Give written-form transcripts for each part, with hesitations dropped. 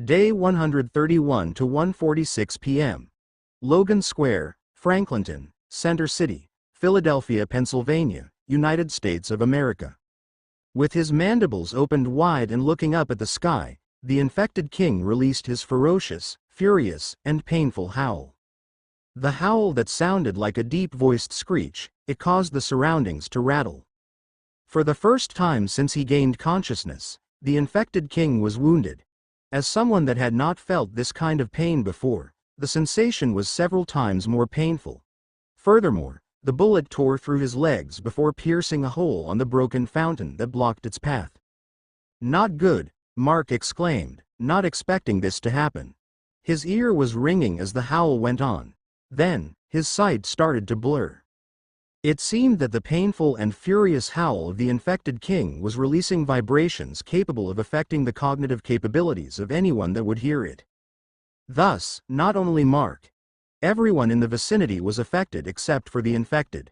Day 131 to 1:46 p.m. Logan Square, Franklinton, Center City, Philadelphia, Pennsylvania, United States of America. With his mandibles opened wide and looking up at the sky, the infected king released his ferocious, furious, and painful howl. The howl that sounded like a deep-voiced screech, it caused the surroundings to rattle. For the first time since he gained consciousness, the infected king was wounded. As someone that had not felt this kind of pain before, the sensation was several times more painful. Furthermore, the bullet tore through his legs before piercing a hole on the broken fountain that blocked its path. "Not good," Mark exclaimed, not expecting this to happen. His ear was ringing as the howl went on. Then, his sight started to blur. It seemed that the painful and furious howl of the infected king was releasing vibrations capable of affecting the cognitive capabilities of anyone that would hear it. Thus, not only Mark. Everyone in the vicinity was affected except for the infected.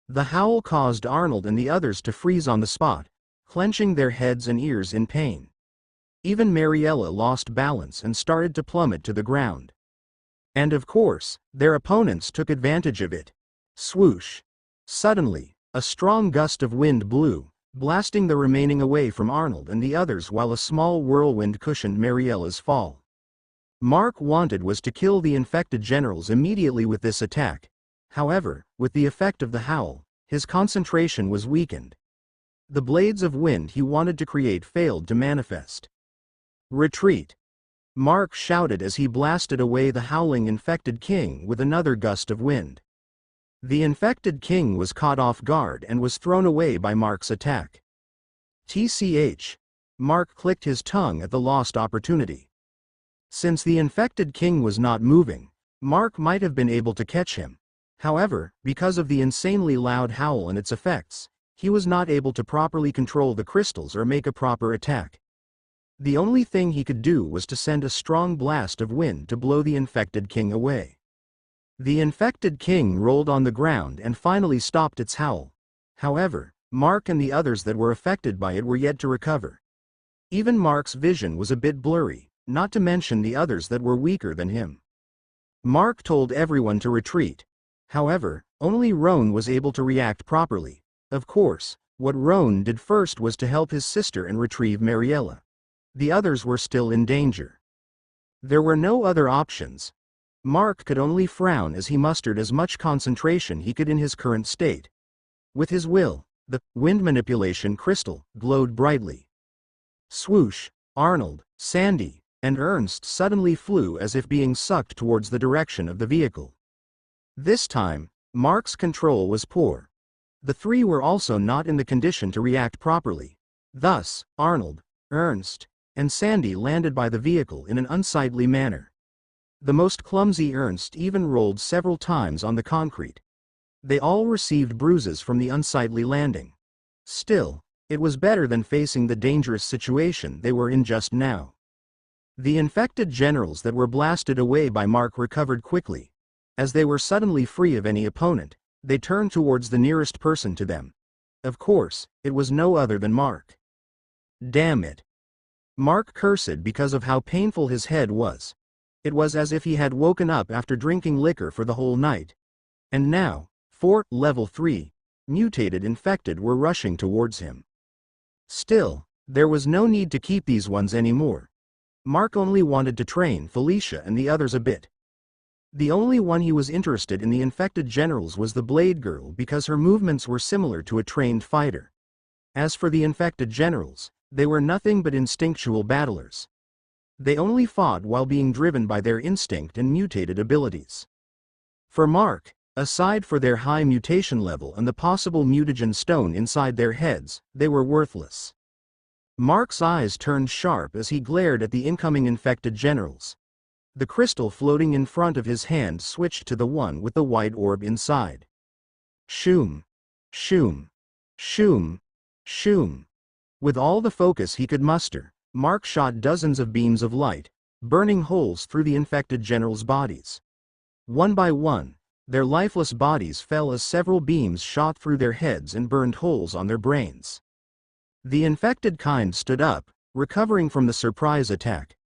The howl caused Arnold and the others to freeze on the spot, clenching their heads and ears in pain. Even Mariella lost balance and started to plummet to the ground. And of course, their opponents took advantage of it. Swoosh! Suddenly, a strong gust of wind blew, blasting the remaining away from Arnold and the others while a small whirlwind cushioned Mariella's fall. Mark wanted was to kill the infected generals immediately with this attack. However, with the effect of the howl, his concentration was weakened. The blades of wind he wanted to create failed to manifest. "Retreat!" Mark shouted as he blasted away the howling infected king with another gust of wind. The infected king was caught off guard and was thrown away by Mark's attack. TCH. Mark clicked his tongue at the lost opportunity. Since the infected king was not moving, Mark might have been able to catch him. However, because of the insanely loud howl and its effects, he was not able to properly control the crystals or make a proper attack. The only thing he could do was to send a strong blast of wind to blow the infected king away. The infected king rolled on the ground and finally stopped its howl. However, Mark and the others that were affected by it were yet to recover. Even Mark's vision was a bit blurry, not to mention the others that were weaker than him. Mark told everyone to retreat. However, only Roan was able to react properly. Of course, what Roan did first was to help his sister and retrieve Mariella. The others were still in danger. There were no other options. Mark could only frown as he mustered as much concentration he could in his current state. With his will, the wind manipulation crystal glowed brightly. Swoosh! Arnold, Sandy, and Ernst suddenly flew as if being sucked towards the direction of the vehicle. This time, Mark's control was poor. The three were also not in the condition to react properly. Thus, Arnold, Ernst, and Sandy landed by the vehicle in an unsightly manner. The most clumsy Ernst even rolled several times on the concrete. They all received bruises from the unsightly landing. Still, it was better than facing the dangerous situation they were in just now. The infected generals that were blasted away by Mark recovered quickly. As they were suddenly free of any opponent, they turned towards the nearest person to them. Of course, it was no other than Mark. Damn it! Mark cursed because of how painful his head was. It was as if he had woken up after drinking liquor for the whole night. And now, 4, level 3, mutated infected were rushing towards him. Still, there was no need to keep these ones anymore. Mark only wanted to train Felicia and the others a bit. The only one he was interested in the infected generals was the Blade Girl because her movements were similar to a trained fighter. As for the infected generals, they were nothing but instinctual battlers. They only fought while being driven by their instinct and mutated abilities. For Mark, aside for their high mutation level and the possible mutagen stone inside their heads, they were worthless. Mark's eyes turned sharp as he glared at the incoming infected generals. The crystal floating in front of his hand switched to the one with the white orb inside. Shoom! Shoom! Shoom! Shoom! With all the focus he could muster, Mark shot dozens of beams of light, burning holes through the infected generals' bodies. One by one, their lifeless bodies fell as several beams shot through their heads and burned holes on their brains. The infected kind stood up, recovering from the surprise attack.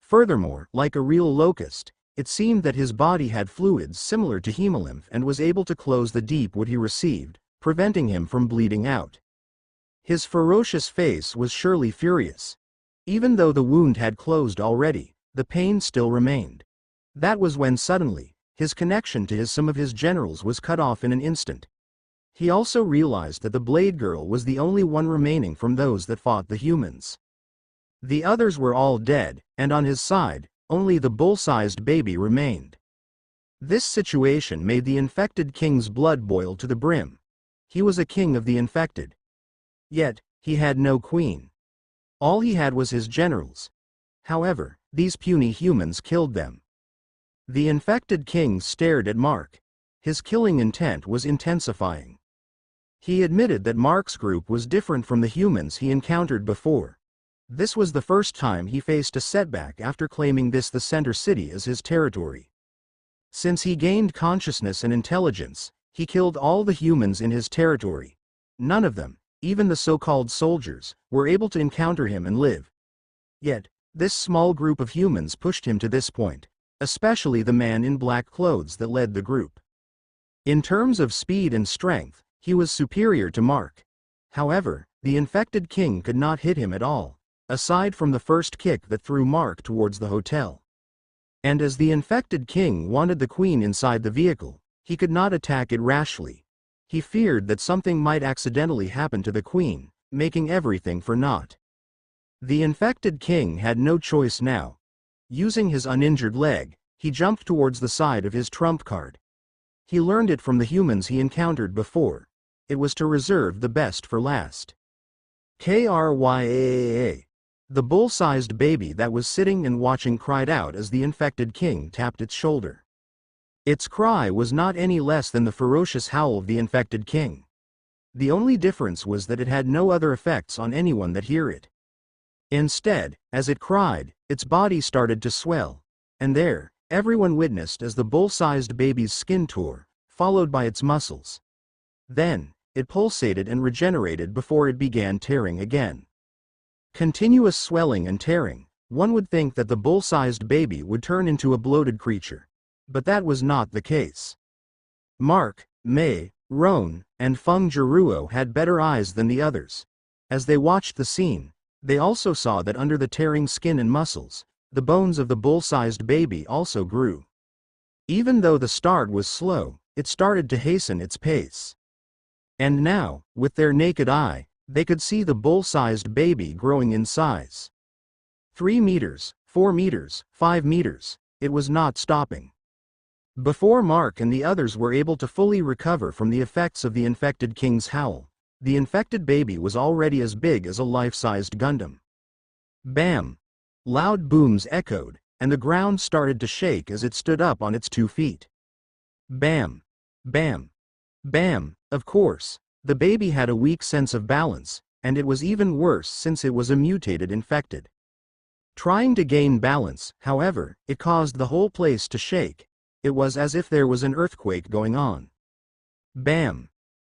Furthermore, like a real locust, it seemed that his body had fluids similar to hemolymph and was able to close the deep wound he received, preventing him from bleeding out. His ferocious face was surely furious. Even though the wound had closed already, the pain still remained. That was when suddenly, his connection to some of his generals was cut off in an instant. He also realized that the Blade Girl was the only one remaining from those that fought the humans. The others were all dead, and on his side, only the bull-sized baby remained. This situation made the infected king's blood boil to the brim. He was a king of the infected. Yet, he had no queen. All he had was his generals. However, these puny humans killed them. The infected king stared at Mark. His killing intent was intensifying. He admitted that Mark's group was different from the humans he encountered before. This was the first time he faced a setback after claiming the center city as his territory. Since he gained consciousness and intelligence, he killed all the humans in his territory. None of them, even the so-called soldiers, were able to encounter him and live. Yet, this small group of humans pushed him to this point, especially the man in black clothes that led the group. In terms of speed and strength, he was superior to Mark. However, the infected king could not hit him at all, aside from the first kick that threw Mark towards the hotel. And as the infected king wanted the queen inside the vehicle, he could not attack it rashly. He feared that something might accidentally happen to the queen, making everything for naught. The infected king had no choice now. Using his uninjured leg, he jumped towards the side of his trump card. He learned it from the humans he encountered before. It was to reserve the best for last. Kryaa. The bull-sized baby that was sitting and watching cried out as the infected king tapped its shoulder. Its cry was not any less than the ferocious howl of the infected king. The only difference was that it had no other effects on anyone that hear it. Instead, as it cried, its body started to swell, and there, everyone witnessed as the bull-sized baby's skin tore, followed by its muscles. Then, it pulsated and regenerated before it began tearing again. Continuous swelling and tearing, one would think that the bull-sized baby would turn into a bloated creature. But that was not the case. Mark, Mei, Roan, and Feng Jiruo had better eyes than the others. As they watched the scene, they also saw that under the tearing skin and muscles, the bones of the bull-sized baby also grew. Even though the start was slow, it started to hasten its pace. And now, with their naked eye, they could see the bull-sized baby growing in size. 3 meters, 4 meters, 5 meters, it was not stopping. Before Mark and the others were able to fully recover from the effects of the infected king's howl, the infected baby was already as big as a life-sized Gundam. Bam! Loud booms echoed, and the ground started to shake as it stood up on its 2 feet. Bam! Bam! Bam! Of course, the baby had a weak sense of balance, and it was even worse since it was a mutated infected. Trying to gain balance, however, it caused the whole place to shake. It was as if there was an earthquake going on. Bam!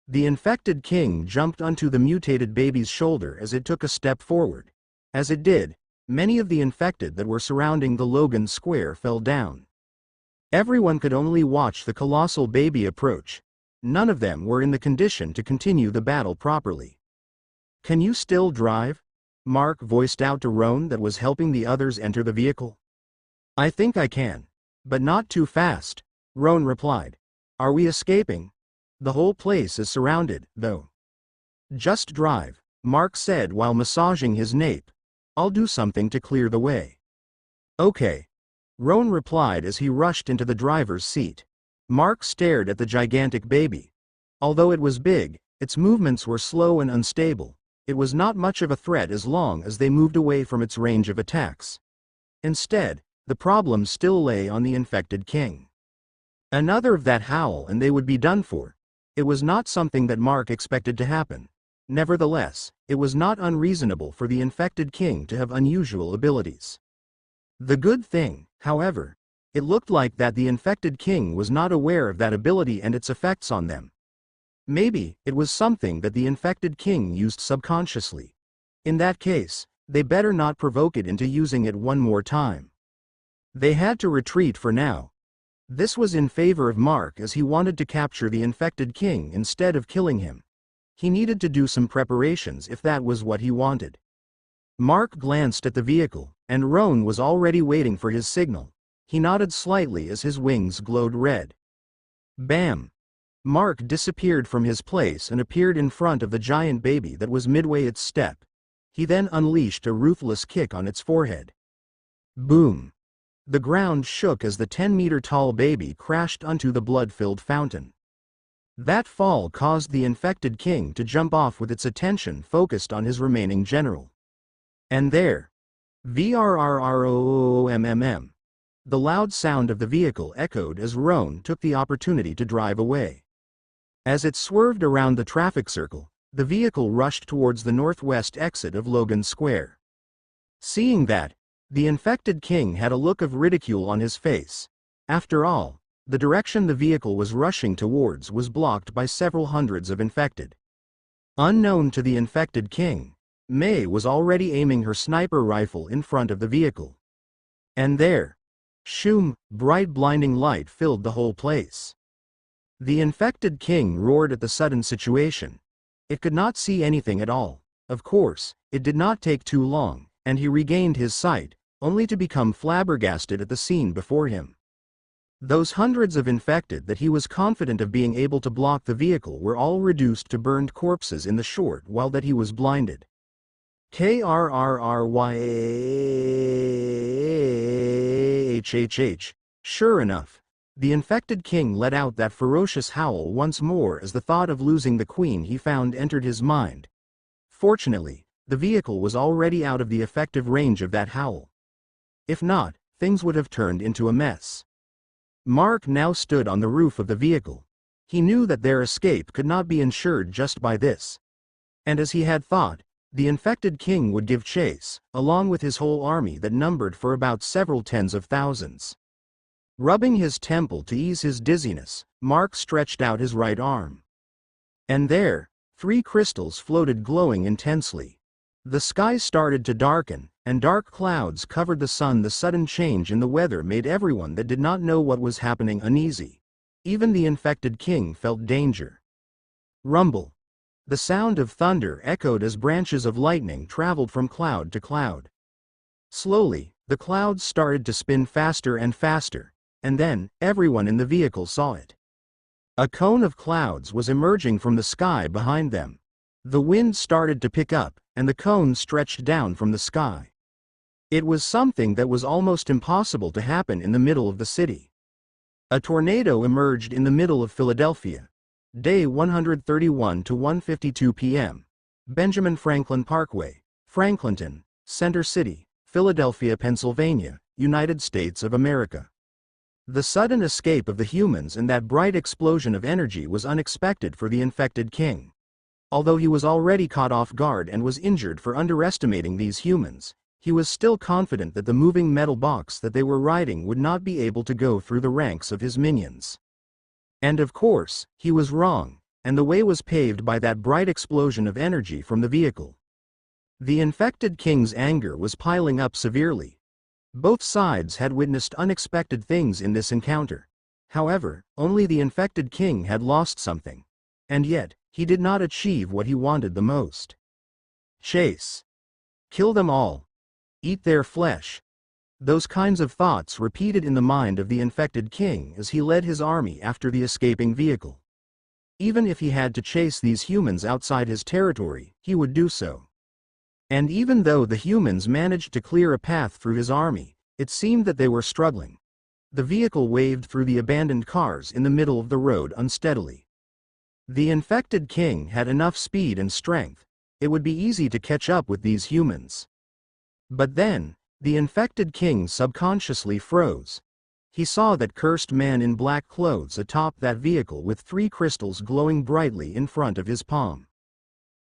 The infected king jumped onto the mutated baby's shoulder as it took a step forward. As it did, many of the infected that were surrounding the Logan Square fell down. Everyone could only watch the colossal baby approach. None of them were in the condition to continue the battle properly. "Can you still drive?" Mark voiced out to Roan that was helping the others enter the vehicle. "I think I can. But not too fast," Roan replied. "Are we escaping? The whole place is surrounded, though." "Just drive," Mark said while massaging his nape. "I'll do something to clear the way." "Okay," Roan replied as he rushed into the driver's seat. Mark stared at the gigantic baby. Although it was big, its movements were slow and unstable. It was not much of a threat as long as they moved away from its range of attacks. Instead, the problem still lay on the infected king. Another of that howl and they would be done for. It was not something that Mark expected to happen. Nevertheless, it was not unreasonable for the infected king to have unusual abilities. The good thing, however, it looked like that the infected king was not aware of that ability and its effects on them. Maybe it was something that the infected king used subconsciously. In that case, they better not provoke it into using it one more time. They had to retreat for now. This was in favor of Mark as he wanted to capture the infected king instead of killing him. He needed to do some preparations if that was what he wanted. Mark glanced at the vehicle, and Roan was already waiting for his signal. He nodded slightly as his wings glowed red. Bam! Mark disappeared from his place and appeared in front of the giant baby that was midway its step. He then unleashed a ruthless kick on its forehead. Boom! The ground shook as the 10-meter-tall baby crashed onto the blood-filled fountain. That fall caused the infected king to jump off with its attention focused on his remaining general. And there, VRRROOMMM. The loud sound of the vehicle echoed as Roan took the opportunity to drive away. As it swerved around the traffic circle, the vehicle rushed towards the northwest exit of Logan Square. Seeing that, the infected king had a look of ridicule on his face. After all, the direction the vehicle was rushing towards was blocked by several hundreds of infected. Unknown to the infected king, May was already aiming her sniper rifle in front of the vehicle. And there, shoom, bright blinding light filled the whole place. The infected king roared at the sudden situation. It could not see anything at all. Of course, it did not take too long, and he regained his sight, only to become flabbergasted at the scene before him. Those hundreds of infected that he was confident of being able to block the vehicle were all reduced to burned corpses in the short while that he was blinded. KRRRYHHH. Sure enough, the infected king let out that ferocious howl once more as the thought of losing the queen he found entered his mind. Fortunately, the vehicle was already out of the effective range of that howl. If not, things would have turned into a mess. Mark now stood on the roof of the vehicle. He knew that their escape could not be ensured just by this. And as he had thought, the infected king would give chase, along with his whole army that numbered for about several tens of thousands. Rubbing his temple to ease his dizziness, Mark stretched out his right arm. And there, 3 crystals floated glowing intensely. The sky started to darken, and dark clouds covered the sun. The sudden change in the weather made everyone that did not know what was happening uneasy. Even the infected king felt danger. Rumble. The sound of thunder echoed as branches of lightning traveled from cloud to cloud. Slowly, the clouds started to spin faster and faster, and then, everyone in the vehicle saw it. A cone of clouds was emerging from the sky behind them. The wind started to pick up, and the cone stretched down from the sky. It was something that was almost impossible to happen in the middle of the city. A tornado emerged in the middle of Philadelphia. Day 131 to 1:52 p.m. Benjamin Franklin Parkway, Franklinton, Center City, Philadelphia, Pennsylvania, United States of America. The sudden escape of the humans and that bright explosion of energy was unexpected for the infected king. Although he was already caught off guard and was injured for underestimating these humans, he was still confident that the moving metal box that they were riding would not be able to go through the ranks of his minions. And of course, he was wrong, and the way was paved by that bright explosion of energy from the vehicle. The infected king's anger was piling up severely. Both sides had witnessed unexpected things in this encounter. However, only the infected king had lost something. And yet, he did not achieve what he wanted the most. Chase. Kill them all. Eat their flesh. Those kinds of thoughts repeated in the mind of the infected king as he led his army after the escaping vehicle. Even if he had to chase these humans outside his territory, he would do so. And even though the humans managed to clear a path through his army, it seemed that they were struggling. The vehicle waved through the abandoned cars in the middle of the road unsteadily. The infected king had enough speed and strength. It would be easy to catch up with these humans. But then, the infected king subconsciously froze. He saw that cursed man in black clothes atop that vehicle with 3 crystals glowing brightly in front of his palm.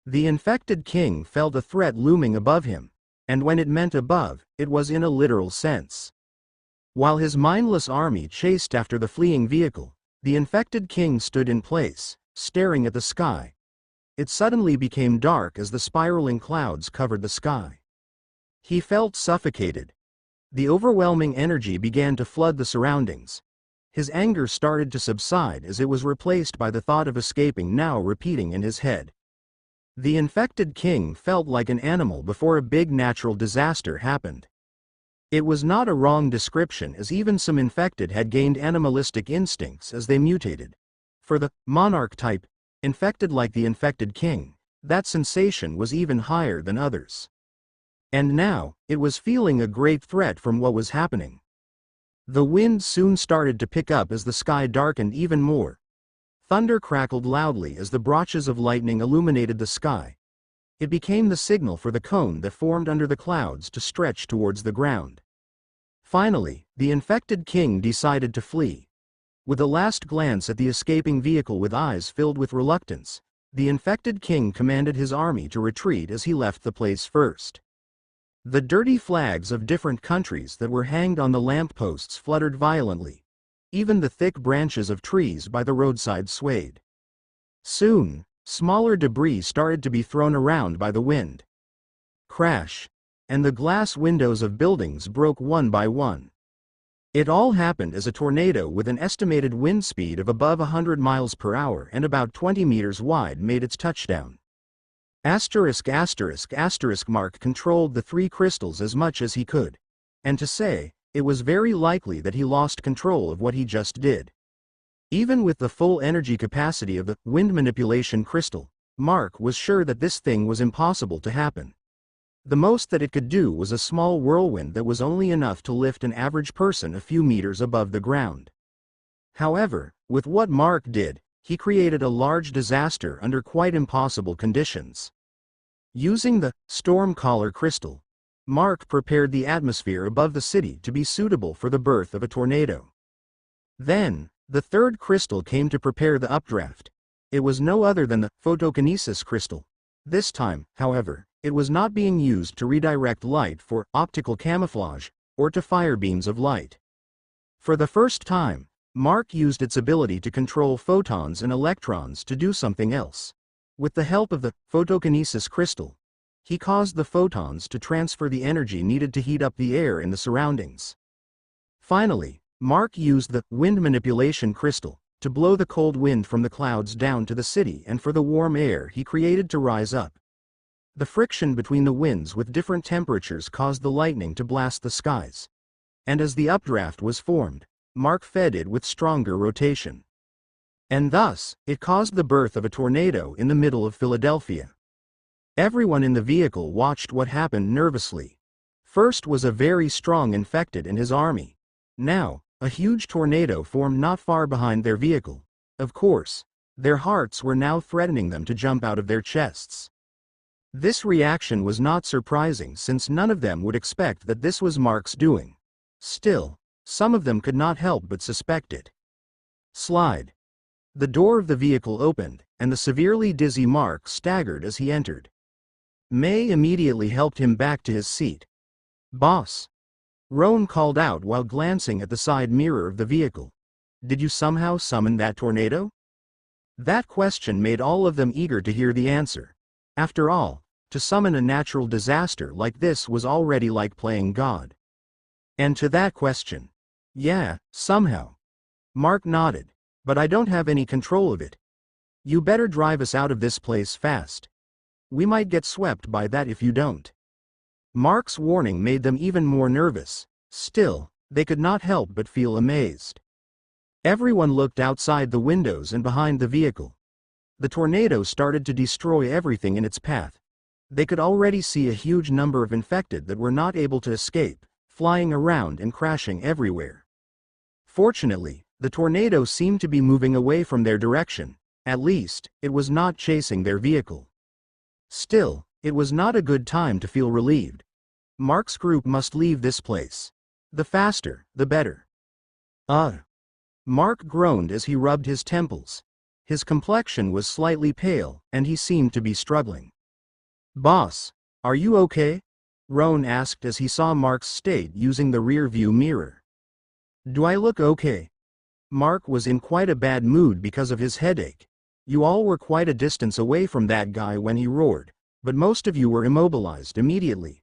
The infected king felt a threat looming above him, and when it meant above, it was in a literal sense. While his mindless army chased after the fleeing vehicle, the infected king stood in place, staring at the sky. It suddenly became dark as the spiraling clouds covered the sky. He felt suffocated. The overwhelming energy began to flood the surroundings. His anger started to subside as it was replaced by the thought of escaping now repeating in his head. The infected king felt like an animal before a big natural disaster happened. It was not a wrong description, as even some infected had gained animalistic instincts as they mutated. For the monarch type, infected like the infected king, that sensation was even higher than others. And now, it was feeling a great threat from what was happening. The wind soon started to pick up as the sky darkened even more. Thunder crackled loudly as the brotches of lightning illuminated the sky. It became the signal for the cone that formed under the clouds to stretch towards the ground. Finally, the infected king decided to flee. With a last glance at the escaping vehicle with eyes filled with reluctance, the infected king commanded his army to retreat as he left the place first. The dirty flags of different countries that were hanged on the lampposts fluttered violently. Even the thick branches of trees by the roadside swayed. Soon, smaller debris started to be thrown around by the wind. Crash! And the glass windows of buildings broke one by one. It all happened as a tornado with an estimated wind speed of above 100 miles per hour and about 20 meters wide made its touchdown. Mark controlled the three crystals as much as he could. And to say, it was very likely that he lost control of what he just did. Even with the full energy capacity of the wind manipulation crystal, Mark was sure that this thing was impossible to happen. The most that it could do was a small whirlwind that was only enough to lift an average person a few meters above the ground. However, with what Mark did, he created a large disaster under quite impossible conditions. Using the storm collar crystal, Mark prepared the atmosphere above the city to be suitable for the birth of a tornado. Then, the third crystal came to prepare the updraft. It was no other than the photokinesis crystal. This time, however, it was not being used to redirect light for optical camouflage, or to fire beams of light. For the first time, Mark used its ability to control photons and electrons to do something else. With the help of the photokinesis crystal, he caused the photons to transfer the energy needed to heat up the air in the surroundings. Finally, Mark used the wind manipulation crystal to blow the cold wind from the clouds down to the city and for the warm air he created to rise up. The friction between the winds with different temperatures caused the lightning to blast the skies. And as the updraft was formed, Mark fed it with stronger rotation. And thus, it caused the birth of a tornado in the middle of Philadelphia. Everyone in the vehicle watched what happened nervously. First was a very strong infected and his army. Now, a huge tornado formed not far behind their vehicle. Of course, their hearts were now threatening them to jump out of their chests. This reaction was not surprising since none of them would expect that this was Mark's doing. Still, some of them could not help but suspect it. Slide. The door of the vehicle opened, and the severely dizzy Mark staggered as he entered. May immediately helped him back to his seat. "Boss," Roan called out while glancing at the side mirror of the vehicle. "Did you somehow summon that tornado?" That question made all of them eager to hear the answer. After all, to summon a natural disaster like this was already like playing God. And to that question, "Yeah, somehow." Mark nodded. "But I don't have any control of it. You better drive us out of this place fast. We might get swept by that if you don't." Mark's warning made them even more nervous. Still, they could not help but feel amazed. Everyone looked outside the windows and behind the vehicle. The tornado started to destroy everything in its path. They could already see a huge number of infected that were not able to escape, flying around and crashing everywhere. Fortunately, the tornado seemed to be moving away from their direction. At least, it was not chasing their vehicle. Still, it was not a good time to feel relieved. Mark's group must leave this place. The faster, the better. Mark groaned as he rubbed his temples. His complexion was slightly pale, and he seemed to be struggling. "Boss, are you okay?" Roan asked as he saw Mark's state using the rear-view mirror. "Do I look okay?" Mark was in quite a bad mood because of his headache. You all were quite a distance away from that guy when he roared, but most of you were immobilized immediately.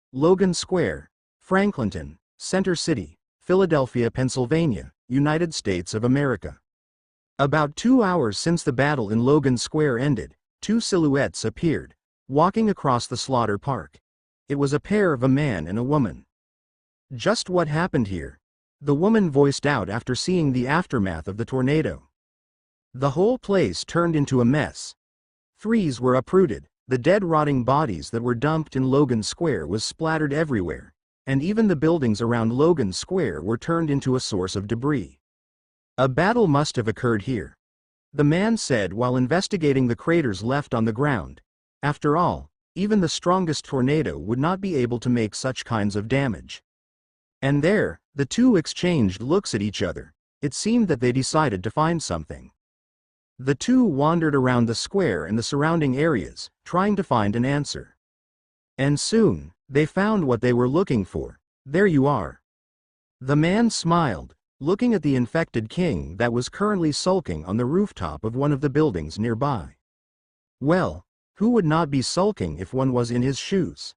Logan Square, Franklinton, Center City, Philadelphia, Pennsylvania, United States of America. About 2 hours since the battle in Logan Square ended, two silhouettes appeared, walking across the slaughter park. It was a pair of a man and a woman. Just what happened here? The woman voiced out after seeing the aftermath of the tornado. The whole place turned into a mess. Trees were uprooted, the dead rotting bodies that were dumped in Logan Square was splattered everywhere, and even the buildings around Logan Square were turned into a source of debris. A battle must have occurred here, the man said while investigating the craters left on the ground. After all, even the strongest tornado would not be able to make such kinds of damage. And there, the two exchanged looks at each other. It seemed that they decided to find something. The two wandered around the square and the surrounding areas, trying to find an answer. And soon, they found what they were looking for. There you are. The man smiled, looking at the infected king that was currently sulking on the rooftop of one of the buildings nearby. Well, who would not be sulking if one was in his shoes?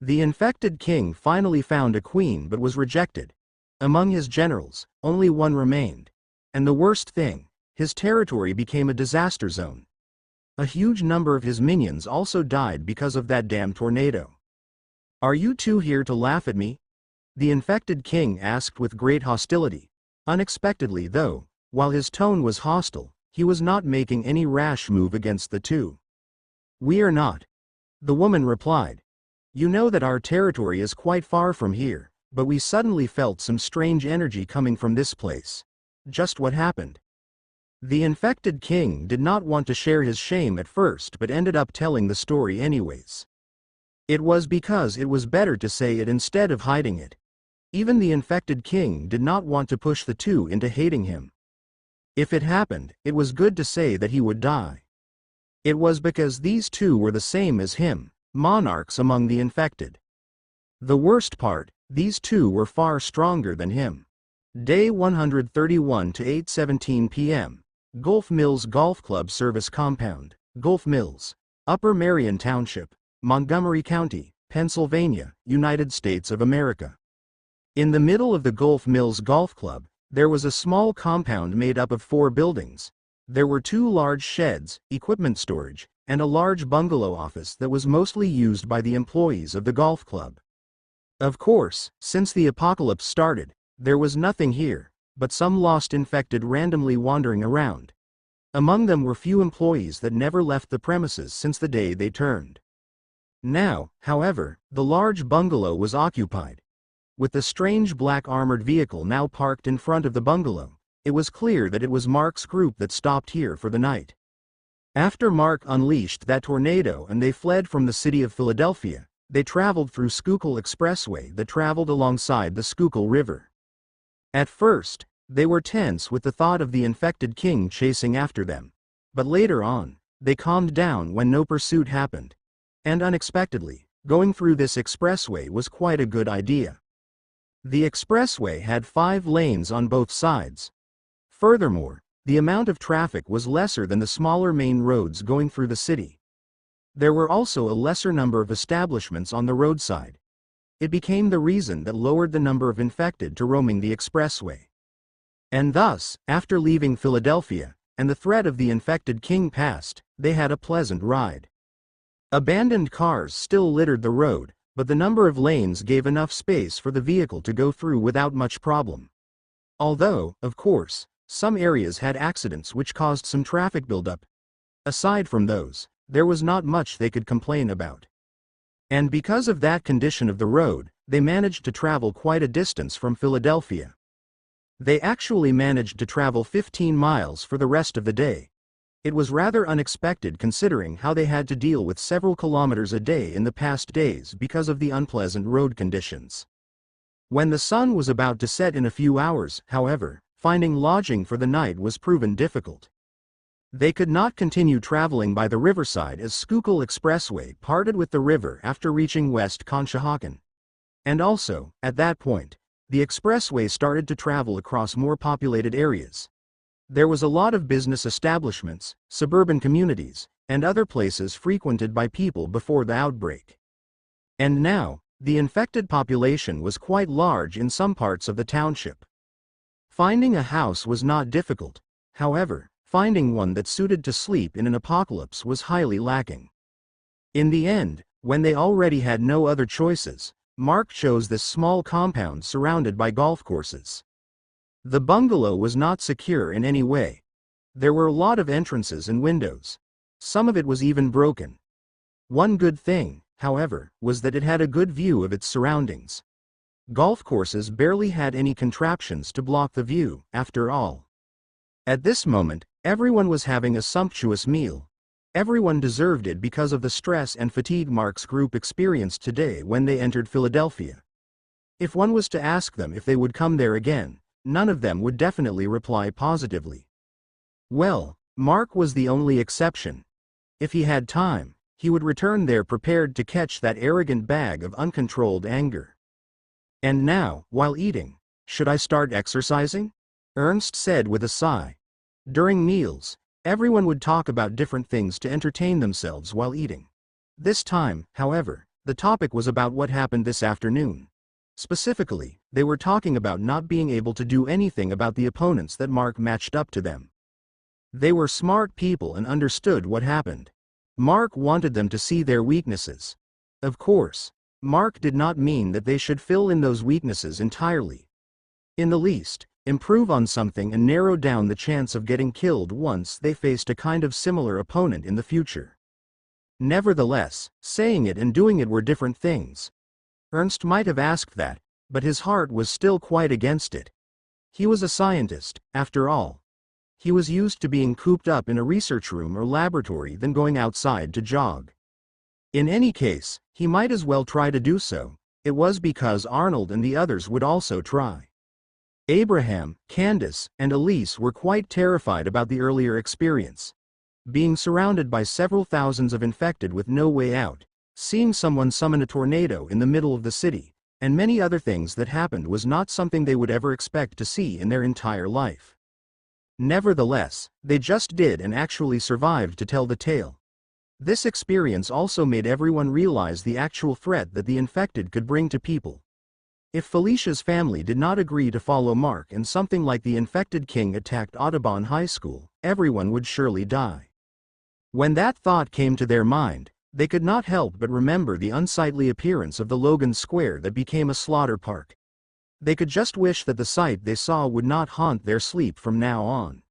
The infected king finally found a queen but was rejected. Among his generals, only one remained. And the worst thing, his territory became a disaster zone. A huge number of his minions also died because of that damn tornado. Are you two here to laugh at me? The infected king asked with great hostility. Unexpectedly though, while his tone was hostile, he was not making any rash move against the two. We are not. The woman replied. You know that our territory is quite far from here, but we suddenly felt some strange energy coming from this place. Just what happened? The infected king did not want to share his shame at first but ended up telling the story anyways. It was because it was better to say it instead of hiding it. Even the infected king did not want to push the two into hating him. If it happened, it was good to say that he would die. It was because these two were the same as him, monarchs among the infected. The worst part, these two were far stronger than him. Day 131 to 8:17 p.m. Gulf Mills Golf Club Service Compound, Gulf Mills, Upper Marion Township, Montgomery County, Pennsylvania, United States of America. In the middle of the Gulf Mills Golf Club, there was a small compound made up of 4 buildings. There were 2 large sheds, equipment storage, and a large bungalow office that was mostly used by the employees of the golf club. Of course, since the apocalypse started, there was nothing here, but some lost infected randomly wandering around. Among them were few employees that never left the premises since the day they turned. Now, however, the large bungalow was occupied. With the strange black armored vehicle now parked in front of the bungalow, it was clear that it was Mark's group that stopped here for the night. After Mark unleashed that tornado and they fled from the city of Philadelphia, they traveled through Schuylkill Expressway that traveled alongside the Schuylkill River. At first, they were tense with the thought of the infected king chasing after them, but later on, they calmed down when no pursuit happened. And unexpectedly, going through this expressway was quite a good idea. The expressway had 5 lanes on both sides. Furthermore, the amount of traffic was lesser than the smaller main roads going through the city. There were also a lesser number of establishments on the roadside. It became the reason that lowered the number of infected to roaming the expressway. And thus, after leaving Philadelphia, and the threat of the infected king passed, they had a pleasant ride. Abandoned cars still littered the road, but the number of lanes gave enough space for the vehicle to go through without much problem. Although, of course, some areas had accidents which caused some traffic buildup. Aside from those, there was not much they could complain about. And because of that condition of the road, they managed to travel quite a distance from Philadelphia. They actually managed to travel 15 miles for the rest of the day. It was rather unexpected considering how they had to deal with several kilometers a day in the past days because of the unpleasant road conditions. When the sun was about to set in a few hours, however, finding lodging for the night was proven difficult. They could not continue traveling by the riverside as Schuylkill Expressway parted with the river after reaching West Conshohocken. And also, at that point, the expressway started to travel across more populated areas. There was a lot of business establishments, suburban communities, and other places frequented by people before the outbreak. And now, the infected population was quite large in some parts of the township. Finding a house was not difficult, however, finding one that suited to sleep in an apocalypse was highly lacking. In the end, when they already had no other choices, Mark chose this small compound surrounded by golf courses. The bungalow was not secure in any way. There were a lot of entrances and windows. Some of it was even broken. One good thing, however, was that it had a good view of its surroundings. Golf courses barely had any contraptions to block the view, after all. At this moment, everyone was having a sumptuous meal. Everyone deserved it because of the stress and fatigue Mark's group experienced today when they entered Philadelphia. If one was to ask them if they would come there again, none of them would definitely reply positively. Well, Mark was the only exception. If he had time, he would return there prepared to catch that arrogant bag of uncontrolled anger. And now, while eating, should I start exercising? Ernst said with a sigh. During meals, everyone would talk about different things to entertain themselves while eating. This time, however, the topic was about what happened this afternoon. Specifically, they were talking about not being able to do anything about the opponents that Mark matched up to them. They were smart people and understood what happened. Mark wanted them to see their weaknesses. Of course, Mark did not mean that they should fill in those weaknesses entirely. In the least, improve on something and narrow down the chance of getting killed once they faced a kind of similar opponent in the future. Nevertheless, saying it and doing it were different things. Ernst might have asked that, but his heart was still quite against it. He was a scientist, after all. He was used to being cooped up in a research room or laboratory than going outside to jog. In any case, he might as well try to do so. It was because Arnold and the others would also try. Abraham, Candace, and Elise were quite terrified about the earlier experience. Being surrounded by several thousands of infected with no way out, seeing someone summon a tornado in the middle of the city, and many other things that happened was not something they would ever expect to see in their entire life. Nevertheless, they just did and actually survived to tell the tale. This experience also made everyone realize the actual threat that the infected could bring to people. If Felicia's family did not agree to follow Mark and something like the infected king attacked Audubon High School, everyone would surely die. When that thought came to their mind, they could not help but remember the unsightly appearance of the Logan Square that became a slaughter park. They could just wish that the sight they saw would not haunt their sleep from now on.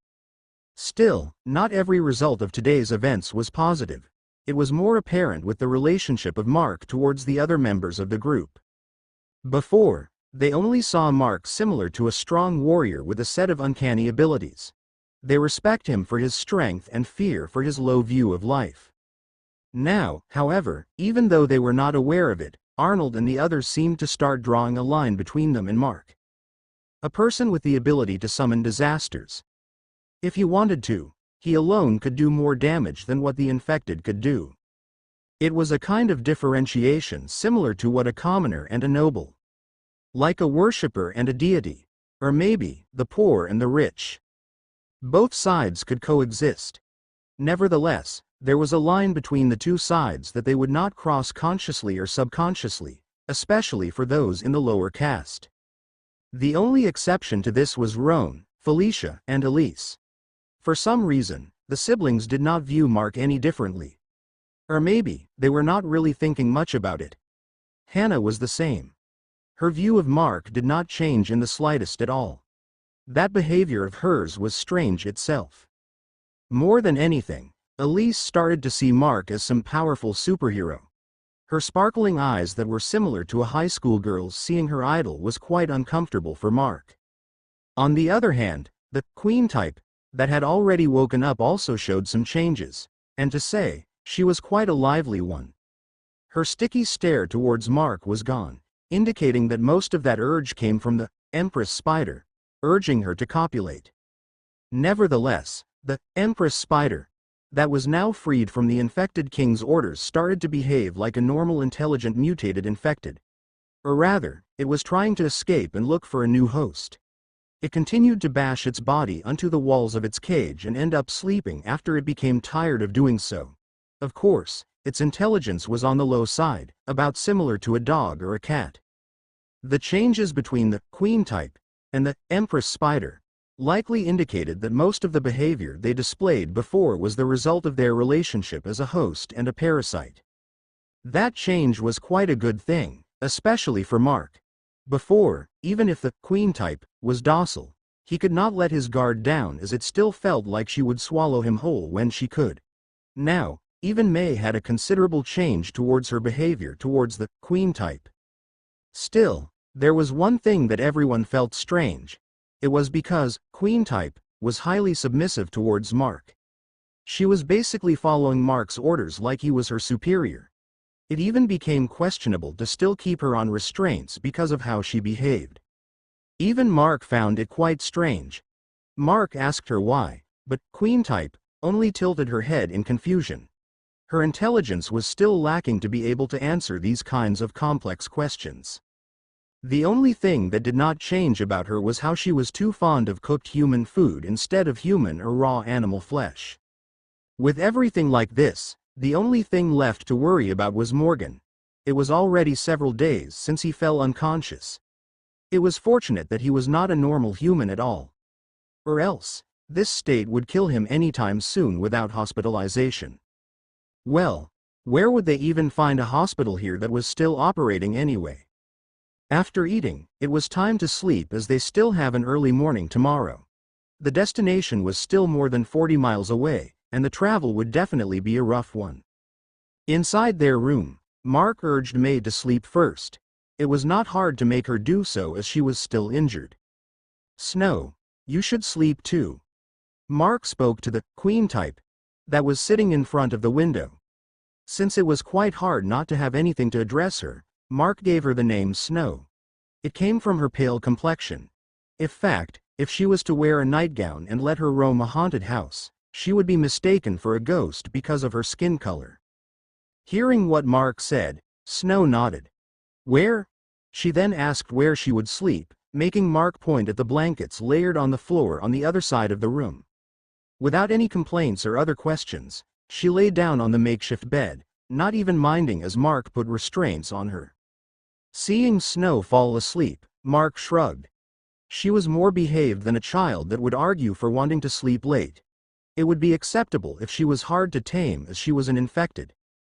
Still, not every result of today's events was positive. It was more apparent with the relationship of Mark towards the other members of the group. Before, they only saw Mark similar to a strong warrior with a set of uncanny abilities. They respect him for his strength and fear for his low view of life. Now, however, even though they were not aware of it, Arnold and the others seemed to start drawing a line between them and Mark. A person with the ability to summon disasters. If he wanted to, he alone could do more damage than what the infected could do. It was a kind of differentiation similar to what a commoner and a noble. Like a worshipper and a deity. Or maybe, the poor and the rich. Both sides could coexist. Nevertheless, there was a line between the two sides that they would not cross consciously or subconsciously, especially for those in the lower caste. The only exception to this was Roan, Felicia, and Elise. For some reason, the siblings did not view Mark any differently. Or maybe, they were not really thinking much about it. Hannah was the same. Her view of Mark did not change in the slightest at all. That behavior of hers was strange itself. More than anything, Elise started to see Mark as some powerful superhero. Her sparkling eyes that were similar to a high school girl's seeing her idol was quite uncomfortable for Mark. On the other hand, the queen type that had already woken up also showed some changes, and to say, she was quite a lively one. Her sticky stare towards Mark was gone, indicating that most of that urge came from the Empress Spider, urging her to copulate. Nevertheless, the Empress Spider, that was now freed from the infected king's orders, started to behave like a normal intelligent mutated infected. Or rather, it was trying to escape and look for a new host. It continued to bash its body onto the walls of its cage and end up sleeping after it became tired of doing so. Of course, its intelligence was on the low side, about similar to a dog or a cat. The changes between the queen type and the Empress Spider likely indicated that most of the behavior they displayed before was the result of their relationship as a host and a parasite. That change was quite a good thing, especially for Mark. Before, even if the queen type was docile, he could not let his guard down as it still felt like she would swallow him whole when she could. Now, even May had a considerable change towards her behavior towards the queen type. Still, there was one thing that everyone felt strange. It was because queen type was highly submissive towards Mark. She was basically following Mark's orders like he was her superior. It even became questionable to still keep her on restraints because of how she behaved. Even Mark found it quite strange. Mark asked her why, but queen type only tilted her head in confusion. Her intelligence was still lacking to be able to answer these kinds of complex questions. The only thing that did not change about her was how she was too fond of cooked human food instead of human or raw animal flesh. With everything like this, the only thing left to worry about was Morgan. It was already several days since he fell unconscious. It was fortunate that he was not a normal human at all. Or else, this state would kill him anytime soon without hospitalization. Well, where would they even find a hospital here that was still operating anyway? After eating, it was time to sleep as they still have an early morning tomorrow. The destination was still more than 40 miles away, and the travel would definitely be a rough one. Inside their room, Mark urged May to sleep first. It was not hard to make her do so as she was still injured. Snow, you should sleep too. Mark spoke to the queen type that was sitting in front of the window. Since it was quite hard not to have anything to address her, Mark gave her the name Snow. It came from her pale complexion. If she was to wear a nightgown and let her roam a haunted house, she would be mistaken for a ghost because of her skin color. Hearing what Mark said, Snow nodded. Where? She then asked where she would sleep, making Mark point at the blankets layered on the floor on the other side of the room. Without any complaints or other questions, she lay down on the makeshift bed, not even minding as Mark put restraints on her. Seeing Snow fall asleep, Mark shrugged. She was more behaved than a child that would argue for wanting to sleep late. It would be acceptable if she was hard to tame as she was an infected.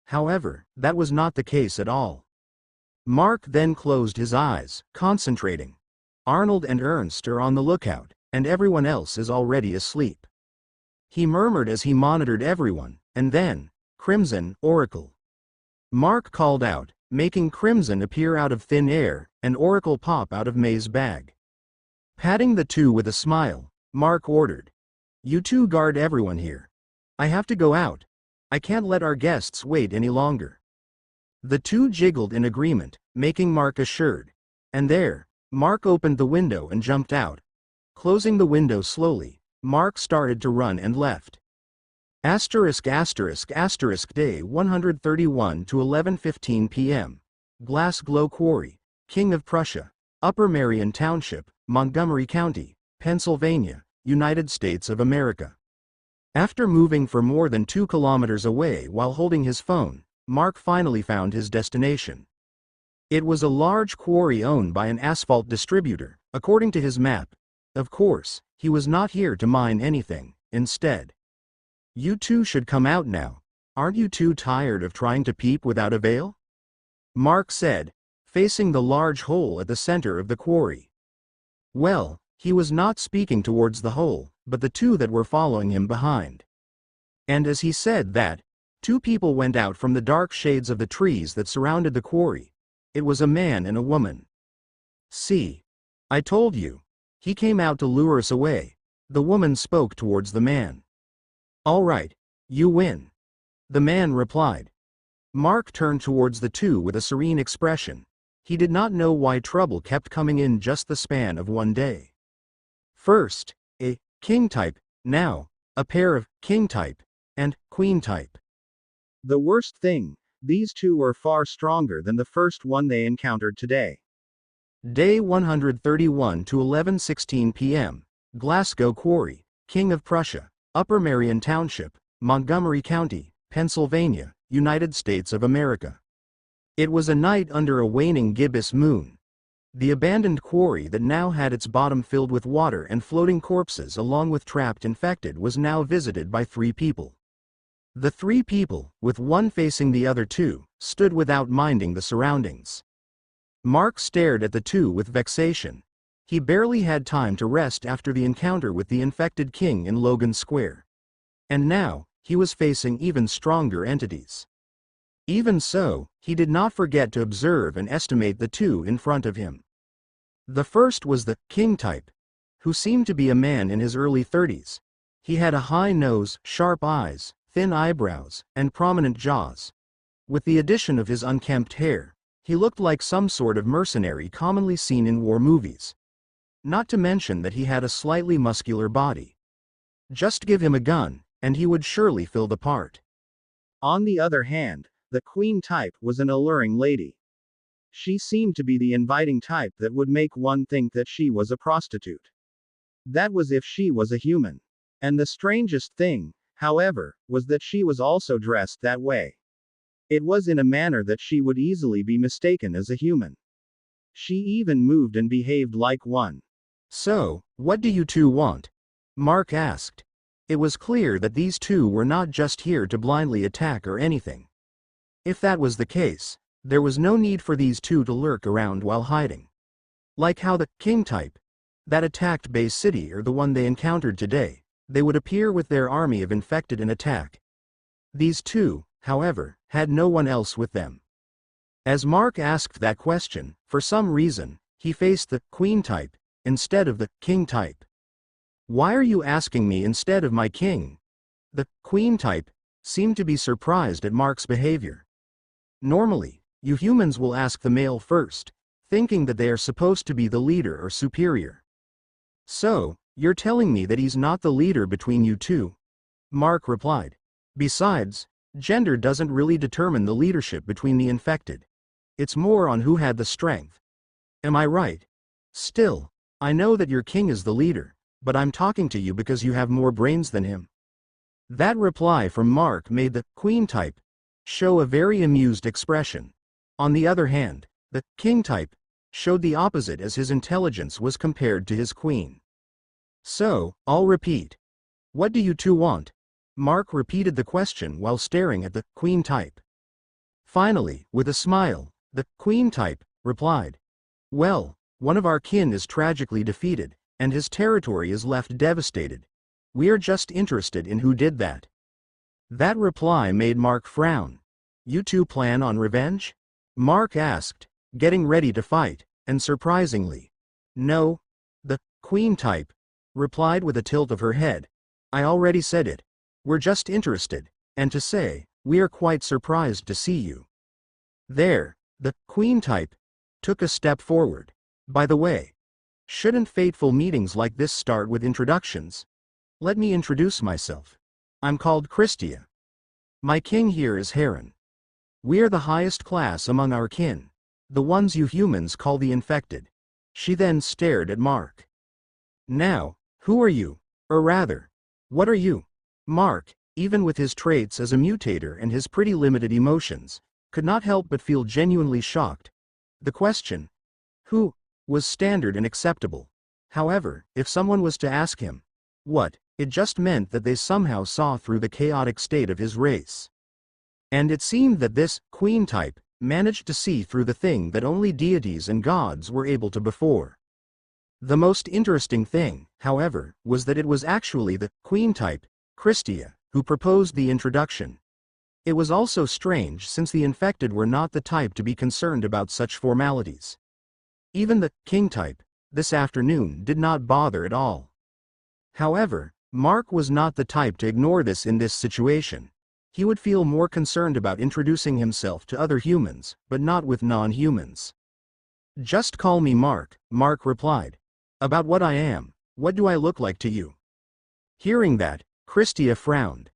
However, that was not the case at all. Mark then closed his eyes, concentrating. Arnold and Ernst are on the lookout, and everyone else is already asleep. He murmured as he monitored everyone, and then, Crimson, Oracle. Mark called out, making Crimson appear out of thin air, and Oracle pop out of May's bag. Patting the two with a smile, Mark ordered. You two guard everyone here. I have to go out. I can't let our guests wait any longer. The two jiggled in agreement, making Mark assured. And there, Mark opened the window and jumped out. Closing the window slowly, Mark started to run and left. ******* Day 131 to 11:15 p.m. Glass Glow Quarry, King of Prussia, Upper Marion Township, Montgomery County, Pennsylvania, United States of America. After moving for more than 2 kilometers away while holding his phone, Mark finally found his destination. It was a large quarry owned by an asphalt distributor, according to his map. Of course, he was not here to mine anything, instead. You two should come out now. Aren't you too tired of trying to peep without avail? Mark said, facing the large hole at the center of the quarry. Well, he was not speaking towards the hole, but the two that were following him behind. And as he said that, 2 people went out from the dark shades of the trees that surrounded the quarry. It was a man and a woman. See? I told you. He came out to lure us away. The woman spoke towards the man. All right, you win. The man replied. Mark turned towards the two with a serene expression. He did not know why trouble kept coming in just the span of one day. First, a king type, now, a pair of king type and queen type. The worst thing, these two were far stronger than the first one they encountered today. Day 131 to 11:16 p.m. Glasgow Quarry, King of Prussia, Upper Marion Township, Montgomery County, Pennsylvania, United States of America. It was a night under a waning gibbous moon. The abandoned quarry that now had its bottom filled with water and floating corpses along with trapped infected was now visited by 3 people. The 3 people, with one facing the other 2, stood without minding the surroundings. Mark stared at the 2 with vexation. He barely had time to rest after the encounter with the infected king in Logan Square. And now, he was facing even stronger entities. Even so, he did not forget to observe and estimate the 2 in front of him. The first was the king type, who seemed to be a man in his early 30s. He had a high nose, sharp eyes, thin eyebrows, and prominent jaws. With the addition of his unkempt hair, he looked like some sort of mercenary commonly seen in war movies. Not to mention that he had a slightly muscular body. Just give him a gun, and he would surely fill the part. On the other hand, the queen type was an alluring lady. She seemed to be the inviting type that would make one think that she was a prostitute. That was if she was a human. And the strangest thing, however, was that she was also dressed that way. It was in a manner that she would easily be mistaken as a human. She even moved and behaved like one. So, what do you two want? Mark asked. It was clear that these 2 were not just here to blindly attack or anything. If that was the case, there was no need for these 2 to lurk around while hiding. Like how the king type that attacked Bay City or the one they encountered today, they would appear with their army of infected and attack. These 2, however, had no one else with them. As Mark asked that question, for some reason, he faced the queen type instead of the king type. Why are you asking me instead of my king? The queen type seemed to be surprised at Mark's behavior. Normally, you humans will ask the male first, thinking that they are supposed to be the leader or superior. So, you're telling me that he's not the leader between you two? Mark replied. Besides, gender doesn't really determine the leadership between the infected. It's more on who had the strength. Am I right? Still, I know that your king is the leader, but I'm talking to you because you have more brains than him. That reply from Mark made the queen type show a very amused expression. On the other hand, the king type showed the opposite as his intelligence was compared to his queen. So, I'll repeat. What do you two want? Mark repeated the question while staring at the queen type. Finally, with a smile, the queen type replied. Well, one of our kin is tragically defeated, and his territory is left devastated. We are just interested in who did that. That reply made Mark frown. You two plan on revenge? Mark asked, getting ready to fight, and surprisingly. No. The queen type replied with a tilt of her head. I already said it. We're just interested, and to say, we are quite surprised to see you. There, the queen type took a step forward. By the way, shouldn't fateful meetings like this start with introductions? Let me introduce myself. I'm called Christia. My king here is Heron. We are the highest class among our kin, the ones you humans call the infected. She then stared at Mark. Now, who are you? Or rather, what are you? Mark, even with his traits as a mutator and his pretty limited emotions, could not help but feel genuinely shocked. The question, who, was standard and acceptable. However, if someone was to ask him, what, it just meant that they somehow saw through the chaotic state of his race. And it seemed that this queen type managed to see through the thing that only deities and gods were able to before. The most interesting thing, however, was that it was actually the queen type, Christia, who proposed the introduction. It was also strange since the infected were not the type to be concerned about such formalities. Even the king type, this afternoon, did not bother at all. However, Mark was not the type to ignore this in this situation. He would feel more concerned about introducing himself to other humans, but not with non-humans. Just call me Mark, Mark replied. About what I am, what do I look like to you? Hearing that, Christia frowned.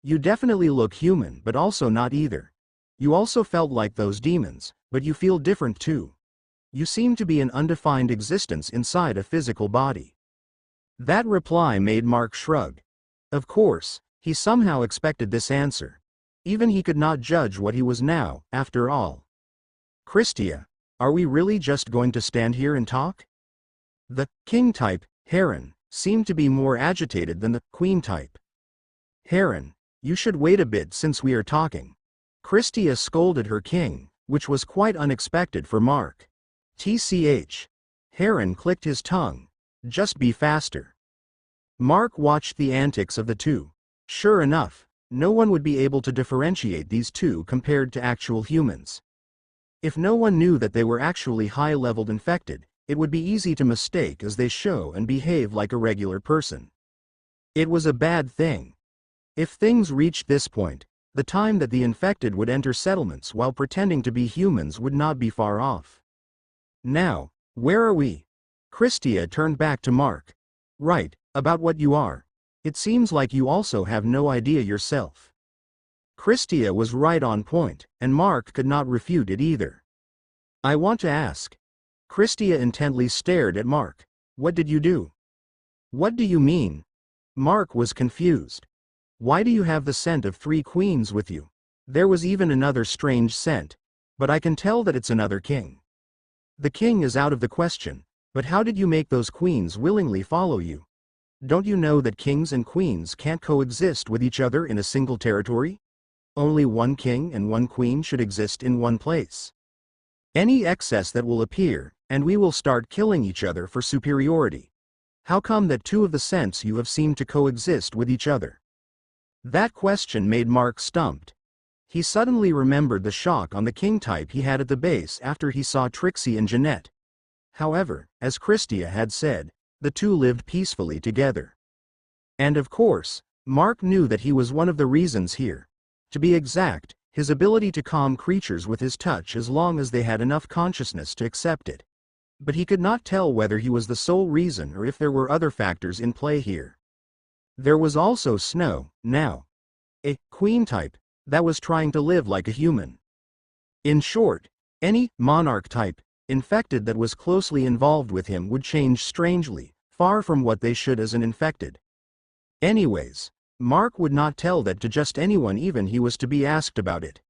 You definitely look human, but also not either. You also felt like those demons, but you feel different too. You seem to be an undefined existence inside a physical body. That reply made Mark shrug. Of course, he somehow expected this answer. Even he could not judge what he was now, after all. Christia, are we really just going to stand here and talk? The king type, Heron, seemed to be more agitated than the queen type. Heron, you should wait a bit since we are talking. Christia scolded her king, which was quite unexpected for Mark. TCH. Heron clicked his tongue. Just be faster. Mark watched the antics of the two. Sure enough, no one would be able to differentiate these two compared to actual humans. If no one knew that they were actually high-leveled infected, it would be easy to mistake as they show and behave like a regular person. It was a bad thing. If things reached this point, the time that the infected would enter settlements while pretending to be humans would not be far off. Now, where are we? Christia turned back to Mark. Right, about what you are. It seems like you also have no idea yourself. Christia was right on point, and Mark could not refute it either. I want to ask. Christia intently stared at Mark. What did you do? What do you mean? Mark was confused. Why do you have the scent of 3 queens with you? There was even another strange scent. But I can tell that it's another king. The king is out of the question, but how did you make those queens willingly follow you? Don't you know that kings and queens can't coexist with each other in a single territory? Only one king and one queen should exist in one place. Any excess that will appear, and we will start killing each other for superiority. How come that 2 of the scents you have seemed to coexist with each other? That question made Mark stumped. He suddenly remembered the shock on the king type he had at the base after he saw Trixie and Jeanette. However, as Christia had said, the 2 lived peacefully together. And of course, Mark knew that he was one of the reasons here. To be exact, his ability to calm creatures with his touch as long as they had enough consciousness to accept it. But he could not tell whether he was the sole reason or if there were other factors in play here. There was also Snow, now. A queen type that was trying to live like a human. In short, any monarch type infected that was closely involved with him would change strangely, far from what they should as an infected. Anyways, Mark would not tell that to just anyone even he was to be asked about it.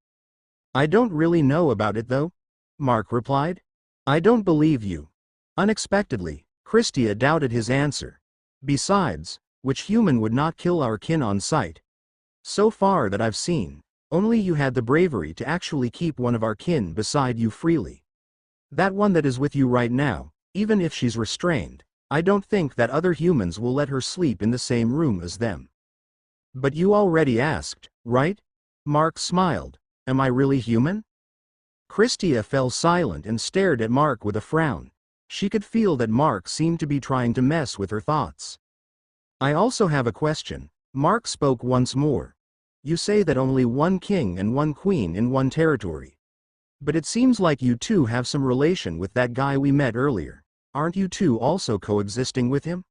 I don't really know about it though, Mark replied. I don't believe you. Unexpectedly, Christia doubted his answer. Besides, which human would not kill our kin on sight? So far that I've seen, only you had the bravery to actually keep one of our kin beside you freely. That one that is with you right now, even if she's restrained, I don't think that other humans will let her sleep in the same room as them. But you already asked, right? Mark smiled. Am I really human? Christia fell silent and stared at Mark with a frown. She could feel that Mark seemed to be trying to mess with her thoughts. I also have a question. Mark spoke once more. You say that only one king and one queen in one territory. But it seems like you two have some relation with that guy we met earlier. Aren't you two also coexisting with him?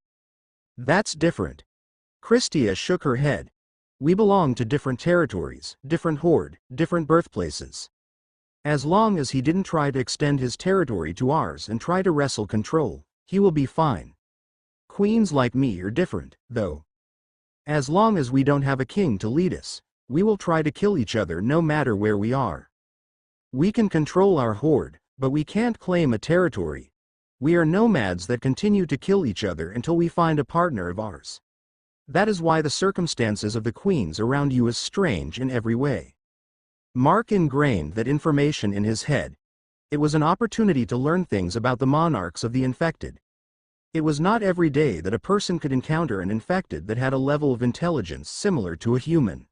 That's different. Christia shook her head. We belong to different territories, different horde, different birthplaces. As long as he didn't try to extend his territory to ours and try to wrestle control, he will be fine. Queens like me are different, though. As long as we don't have a king to lead us, we will try to kill each other no matter where we are. We can control our horde, but we can't claim a territory. We are nomads that continue to kill each other until we find a partner of ours. That is why the circumstances of the queens around you is strange in every way. Mark ingrained that information in his head. It was an opportunity to learn things about the monarchs of the infected. It was not every day that a person could encounter an infected that had a level of intelligence similar to a human.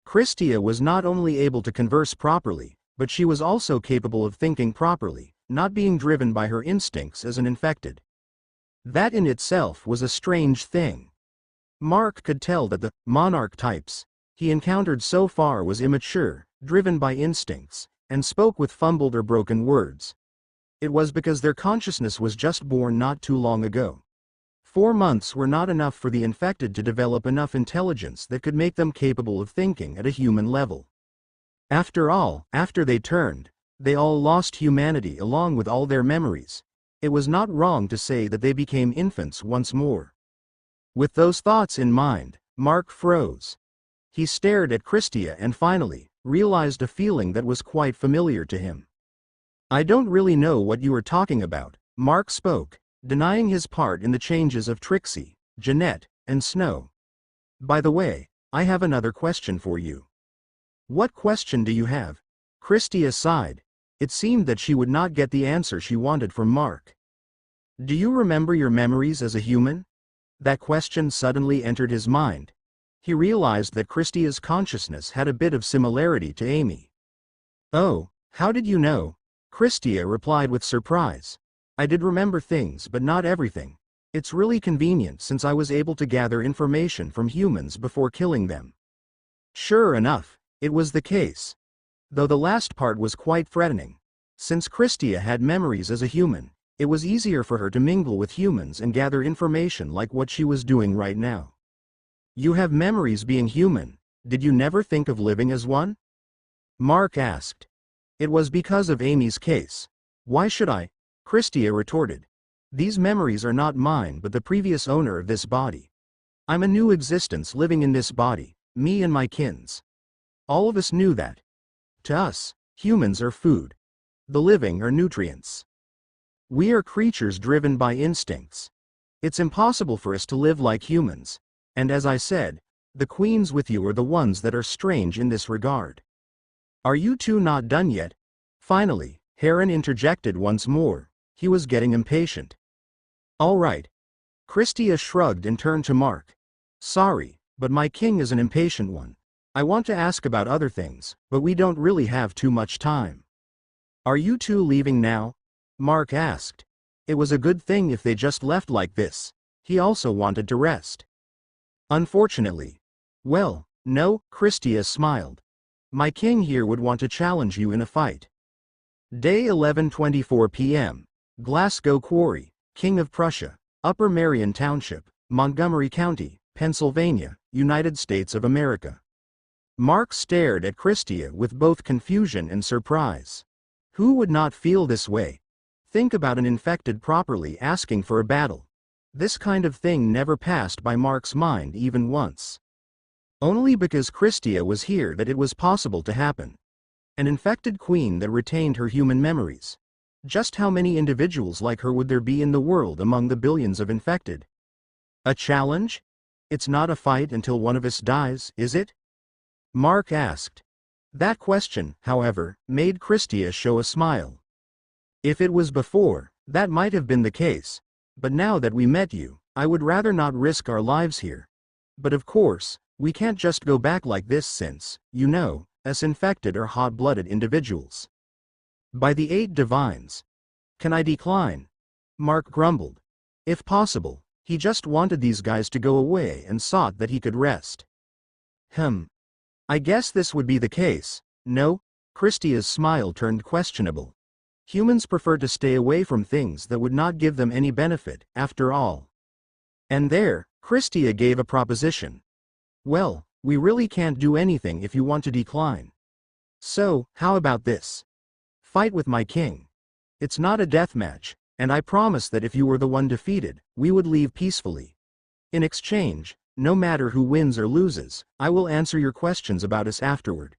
Christia was not only able to converse properly, but she was also capable of thinking properly, not being driven by her instincts as an infected. That in itself was a strange thing. Mark could tell that the monarch types he encountered so far was immature, driven by instincts, and spoke with fumbled or broken words. It was because their consciousness was just born not too long ago. 4 months were not enough for the infected to develop enough intelligence that could make them capable of thinking at a human level. After all, after they turned, they all lost humanity along with all their memories. It was not wrong to say that they became infants once more. With those thoughts in mind, Mark froze. He stared at Christia and finally realized a feeling that was quite familiar to him. I don't really know what you are talking about, Mark spoke, denying his part in the changes of Trixie, Jeanette, and Snow. By the way, I have another question for you. What question do you have? Christia sighed. It seemed that she would not get the answer she wanted from Mark. Do you remember your memories as a human? That question suddenly entered his mind. He realized that Christia's consciousness had a bit of similarity to Amy. Oh, how did you know? Christia replied with surprise. I did remember things but not everything. It's really convenient since I was able to gather information from humans before killing them. Sure enough, it was the case. Though the last part was quite threatening. Since Christia had memories as a human, it was easier for her to mingle with humans and gather information like what she was doing right now. You have memories being human, did you never think of living as one? Mark asked. It was because of Amy's case. Why should I? Christia retorted. These memories are not mine but the previous owner of this body. I'm a new existence living in this body, me and my kins. All of us knew that. To us, humans are food. The living are nutrients. We are creatures driven by instincts. It's impossible for us to live like humans, and as I said, the queens with you are the ones that are strange in this regard. Are you two not done yet? Finally, Heron interjected once more. He was getting impatient. All right. Christia shrugged and turned to Mark. Sorry, but my king is an impatient one. I want to ask about other things, but we don't really have too much time. Are you two leaving now? Mark asked. It was a good thing if they just left like this. He also wanted to rest. Unfortunately. Well, no, Christia smiled. My king here would want to challenge you in a fight. Day 11:24 p.m. Glasgow Quarry, King of Prussia, Upper Merion Township, Montgomery County, Pennsylvania, United States of America. Mark stared at Christia with both confusion and surprise. Who would not feel this way? Think about an infected properly asking for a battle. This kind of thing never passed by Mark's mind even once. Only because Christia was here that it was possible to happen. An infected queen that retained her human memories. Just how many individuals like her would there be in the world among the billions of infected? A challenge? It's not a fight until one of us dies, is it? Mark asked. That question, however, made Christia show a smile. If it was before, that might have been the case, but now that we met you, I would rather not risk our lives here. But of course, we can't just go back like this since, you know, us infected are hot-blooded individuals. By the 8 divines. Can I decline? Mark grumbled. If possible, he just wanted these guys to go away and sought that he could rest. I guess this would be the case, no? Christia's smile turned questionable. Humans prefer to stay away from things that would not give them any benefit, after all. And there, Christia gave a proposition. Well, we really can't do anything if you want to decline. So, how about this? Fight with my king. It's not a death match, and I promise that if you were the one defeated, we would leave peacefully. In exchange, no matter who wins or loses, I will answer your questions about us afterward.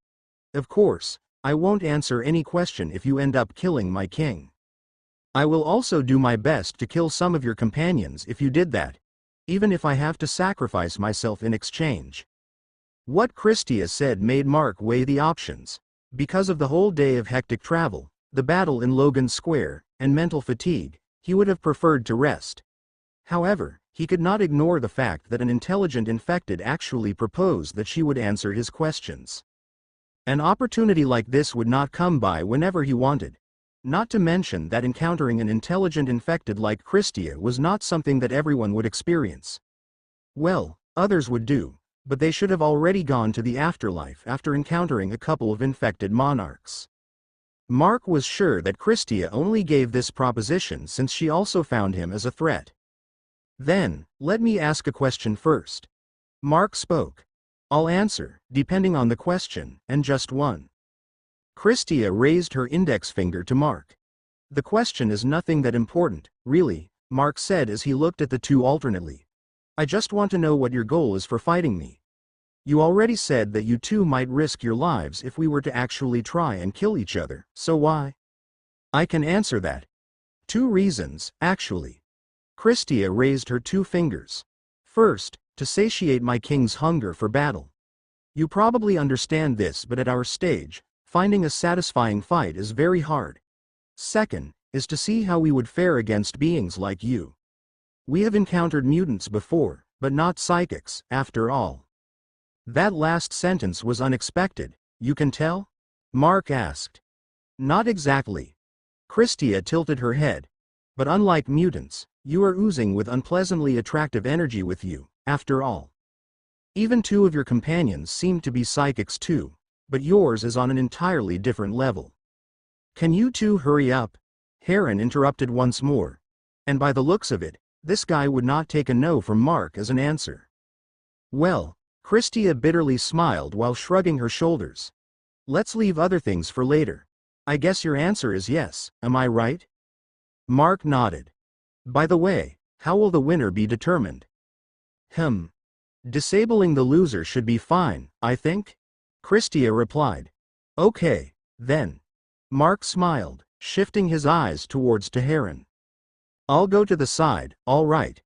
Of course, I won't answer any question if you end up killing my king. I will also do my best to kill some of your companions if you did that, even if I have to sacrifice myself in exchange. What Christia said made Mark weigh the options. Because of the whole day of hectic travel, the battle in Logan Square, and mental fatigue, he would have preferred to rest. However, he could not ignore the fact that an intelligent infected actually proposed that she would answer his questions. An opportunity like this would not come by whenever he wanted. Not to mention that encountering an intelligent infected like Christia was not something that everyone would experience. Well, others would do, but they should have already gone to the afterlife after encountering a couple of infected monarchs. Mark was sure that Christia only gave this proposition since she also found him as a threat. Then, let me ask a question first. Mark spoke. I'll answer, depending on the question, and just one. Christia raised her index finger to Mark. The question is nothing that important, really, Mark said as he looked at the two alternately. I just want to know what your goal is for fighting me. You already said that you two might risk your lives if we were to actually try and kill each other, so why? I can answer that. 2 reasons, actually. Christia raised her 2 fingers. First, to satiate my king's hunger for battle. You probably understand this, but at our stage, finding a satisfying fight is very hard. Second, is to see how we would fare against beings like you. We have encountered mutants before, but not psychics, after all. That last sentence was unexpected, you can tell? Mark asked. Not exactly. Christia tilted her head. But unlike mutants, you are oozing with unpleasantly attractive energy with you, after all. Even 2 of your companions seem to be psychics too, but yours is on an entirely different level. Can you 2 hurry up? Heron interrupted once more. And by the looks of it, this guy would not take a no from Mark as an answer. Well, Christia bitterly smiled while shrugging her shoulders. Let's leave other things for later. I guess your answer is yes, am I right? Mark nodded. By the way, how will the winner be determined? Disabling the loser should be fine, I think? Christia replied. Okay, then. Mark smiled, shifting his eyes towards Heron. I'll go to the side, all right.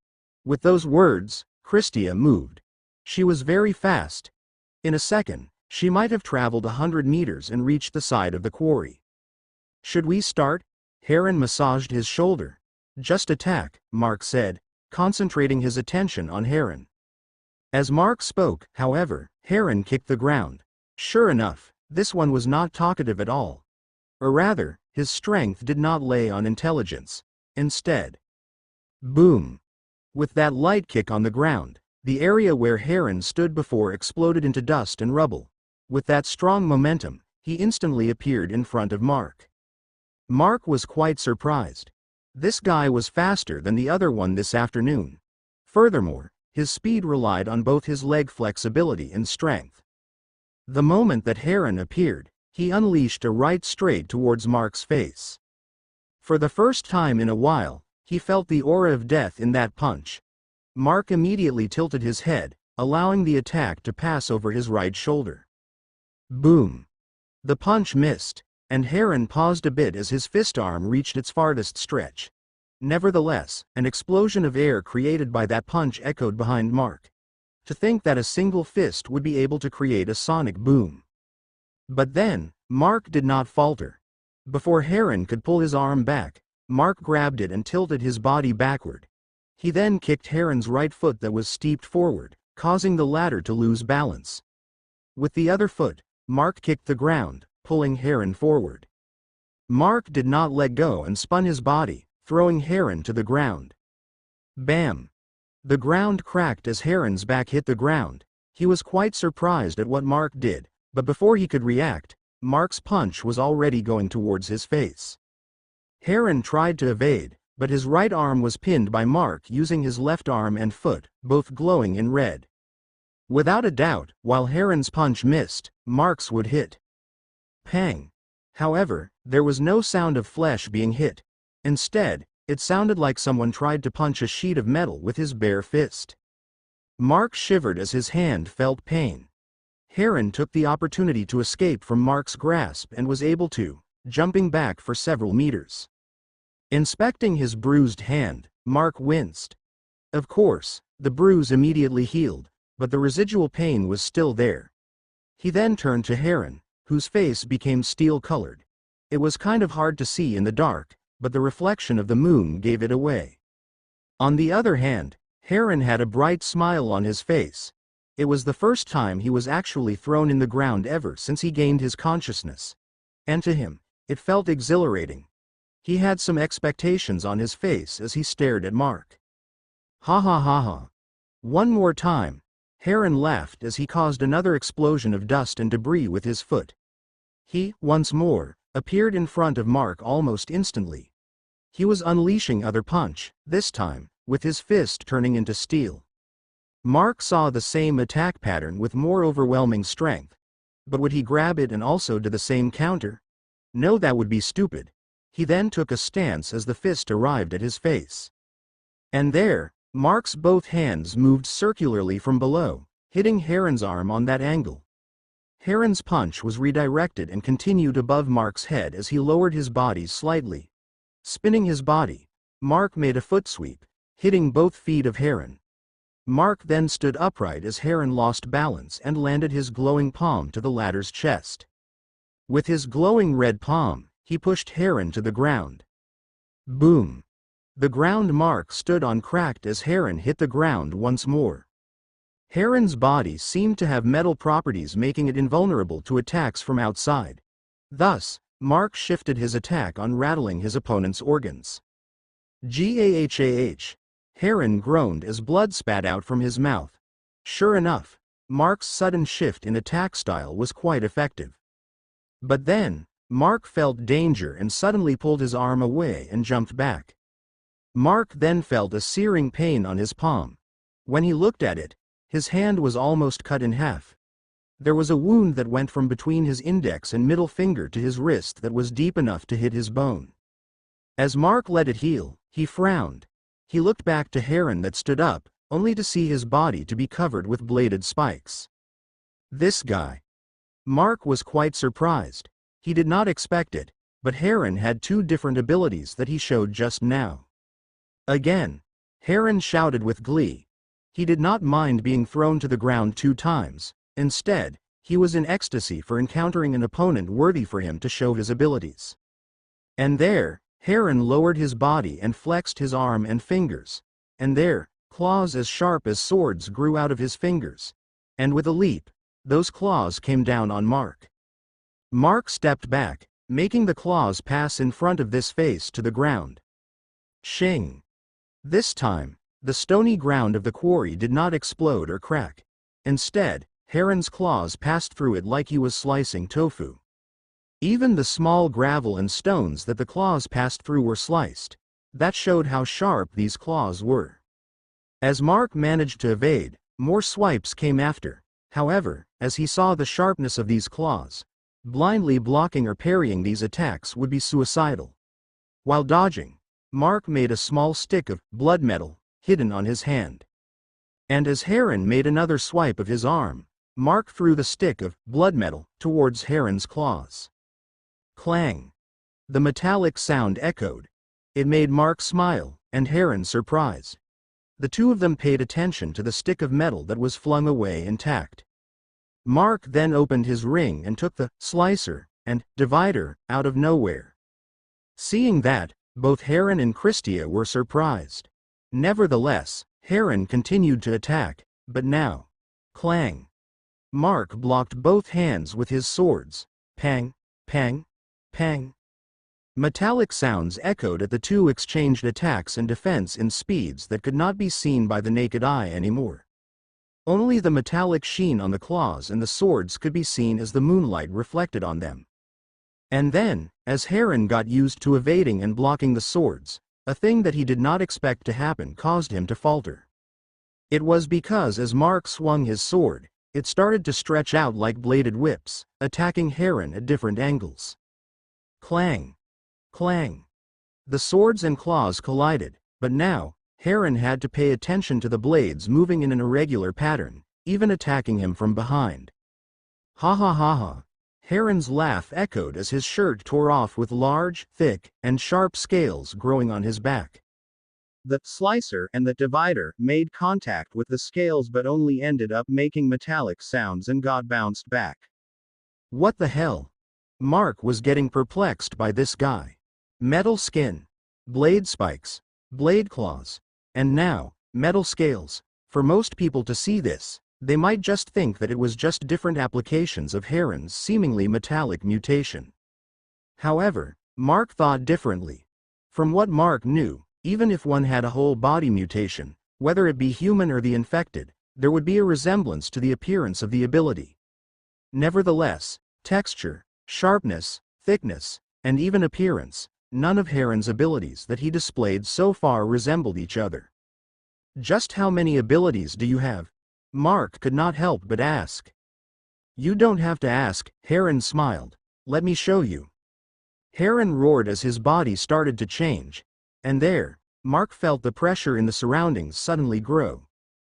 With those words, Christia moved. She was very fast. In a second, she might have traveled 100 meters and reached the side of the quarry. Should we start? Heron massaged his shoulder. Just attack, Mark said, concentrating his attention on Heron. As Mark spoke, however, Heron kicked the ground. Sure enough, this one was not talkative at all. Or rather, his strength did not lay on intelligence. Instead. Boom! With that light kick on the ground, the area where Heron stood before exploded into dust and rubble. With that strong momentum, he instantly appeared in front of Mark. Mark was quite surprised. This guy was faster than the other one this afternoon. Furthermore, his speed relied on both his leg flexibility and strength. The moment that Heron appeared, he unleashed a right straight towards Mark's face. For the first time in a while, he felt the aura of death in that punch. Mark immediately tilted his head, allowing the attack to pass over his right shoulder. Boom! The punch missed, and Heron paused a bit as his fist arm reached its farthest stretch. Nevertheless, an explosion of air created by that punch echoed behind Mark. To think that a single fist would be able to create a sonic boom. But then, Mark did not falter. Before Heron could pull his arm back, Mark grabbed it and tilted his body backward. He then kicked Heron's right foot that was steeped forward, causing the latter to lose balance. With the other foot, Mark kicked the ground, pulling Heron forward. Mark did not let go and spun his body, throwing Heron to the ground. Bam! The ground cracked as Heron's back hit the ground. He was quite surprised at what Mark did, but before he could react, Mark's punch was already going towards his face. Heron tried to evade, but his right arm was pinned by Mark using his left arm and foot, both glowing in red. Without a doubt, while Heron's punch missed, Mark's would hit. Pang! However, there was no sound of flesh being hit. Instead, it sounded like someone tried to punch a sheet of metal with his bare fist. Mark shivered as his hand felt pain. Heron took the opportunity to escape from Mark's grasp and was able to, jumping back for several meters. Inspecting his bruised hand, Mark winced. Of course, the bruise immediately healed, but the residual pain was still there. He then turned to Heron, whose face became steel-colored. It was kind of hard to see in the dark, but the reflection of the moon gave it away. On the other hand, Heron had a bright smile on his face. It was the first time he was actually thrown in the ground ever since he gained his consciousness. And to him, it felt exhilarating. He had some expectations on his face as he stared at Mark. Ha ha ha ha. One more time, Heron laughed as he caused another explosion of dust and debris with his foot. He, once more, appeared in front of Mark almost instantly. He was unleashing other punch, this time, with his fist turning into steel. Mark saw the same attack pattern with more overwhelming strength. But would he grab it and also do the same counter? No, that would be stupid. He then took a stance as the fist arrived at his face. And there, Mark's both hands moved circularly from below, hitting Heron's arm on that angle. Heron's punch was redirected and continued above Mark's head as he lowered his body slightly. Spinning his body, Mark made a foot sweep, hitting both feet of Heron. Mark then stood upright as Heron lost balance and landed his glowing palm to the latter's chest. With his glowing red palm, he pushed Heron to the ground. Boom! The ground Mark stood on cracked as Heron hit the ground once more. Heron's body seemed to have metal properties, making it invulnerable to attacks from outside. Thus, Mark shifted his attack on rattling his opponent's organs. Gahah! Heron groaned as blood spat out from his mouth. Sure enough, Mark's sudden shift in attack style was quite effective. But then, Mark felt danger and suddenly pulled his arm away and jumped back. Mark then felt a searing pain on his palm. When he looked at it, his hand was almost cut in half. There was a wound that went from between his index and middle finger to his wrist that was deep enough to hit his bone. As Mark let it heal, he frowned. He looked back to Heron that stood up, only to see his body to be covered with bladed spikes. This guy. Mark was quite surprised. He did not expect it, but Heron had two different abilities that he showed just now. Again, Heron shouted with glee. He did not mind being thrown to the ground 2 times. Instead, he was in ecstasy for encountering an opponent worthy for him to show his abilities. And there, Heron lowered his body and flexed his arm and fingers. And there, claws as sharp as swords grew out of his fingers. And with a leap, those claws came down on Mark. Mark stepped back, making the claws pass in front of this face to the ground. Shing! This time, the stony ground of the quarry did not explode or crack. Instead, Heron's claws passed through it like he was slicing tofu. Even the small gravel and stones that the claws passed through were sliced. That showed how sharp these claws were. As Mark managed to evade, more swipes came after. However, as he saw the sharpness of these claws, blindly blocking or parrying these attacks would be suicidal. While dodging, Mark made a small stick of blood metal hidden on his hand. And as Heron made another swipe of his arm, Mark threw the stick of blood metal towards Heron's claws. Clang! The metallic sound echoed. It made Mark smile, and Heron surprise. The two of them paid attention to the stick of metal that was flung away intact. Mark then opened his ring and took the slicer and divider out of nowhere. Seeing that, both Heron and Christia were surprised. Nevertheless, Heron continued to attack, but now, clang! Mark blocked both hands with his swords. Pang, pang, pang. Metallic sounds echoed at the two exchanged attacks and defense in speeds that could not be seen by the naked eye anymore. Only the metallic sheen on the claws and the swords could be seen as the moonlight reflected on them. And then, as Heron got used to evading and blocking the swords, a thing that he did not expect to happen caused him to falter. It was because as Mark swung his sword, it started to stretch out like bladed whips, attacking Heron at different angles. Clang! Clang! The swords and claws collided, but now, Heron had to pay attention to the blades moving in an irregular pattern, even attacking him from behind. Ha ha ha ha! Heron's laugh echoed as his shirt tore off with large, thick, and sharp scales growing on his back. The slicer and the divider made contact with the scales but only ended up making metallic sounds and got bounced back. What the hell? Mark was getting perplexed by this guy. Metal skin, blade spikes, blade claws, and now, metal scales. For most people to see this, they might just think that it was just different applications of Heron's seemingly metallic mutation. However, Mark thought differently. From what Mark knew, even if one had a whole body mutation, whether it be human or the infected, there would be a resemblance to the appearance of the ability. Nevertheless, texture, sharpness, thickness, and even appearance, none of Heron's abilities that he displayed so far resembled each other. Just how many abilities do you have? Mark could not help but ask. You don't have to ask, Heron smiled. Let me show you. Heron roared as his body started to change. And there, Mark felt the pressure in the surroundings suddenly grow.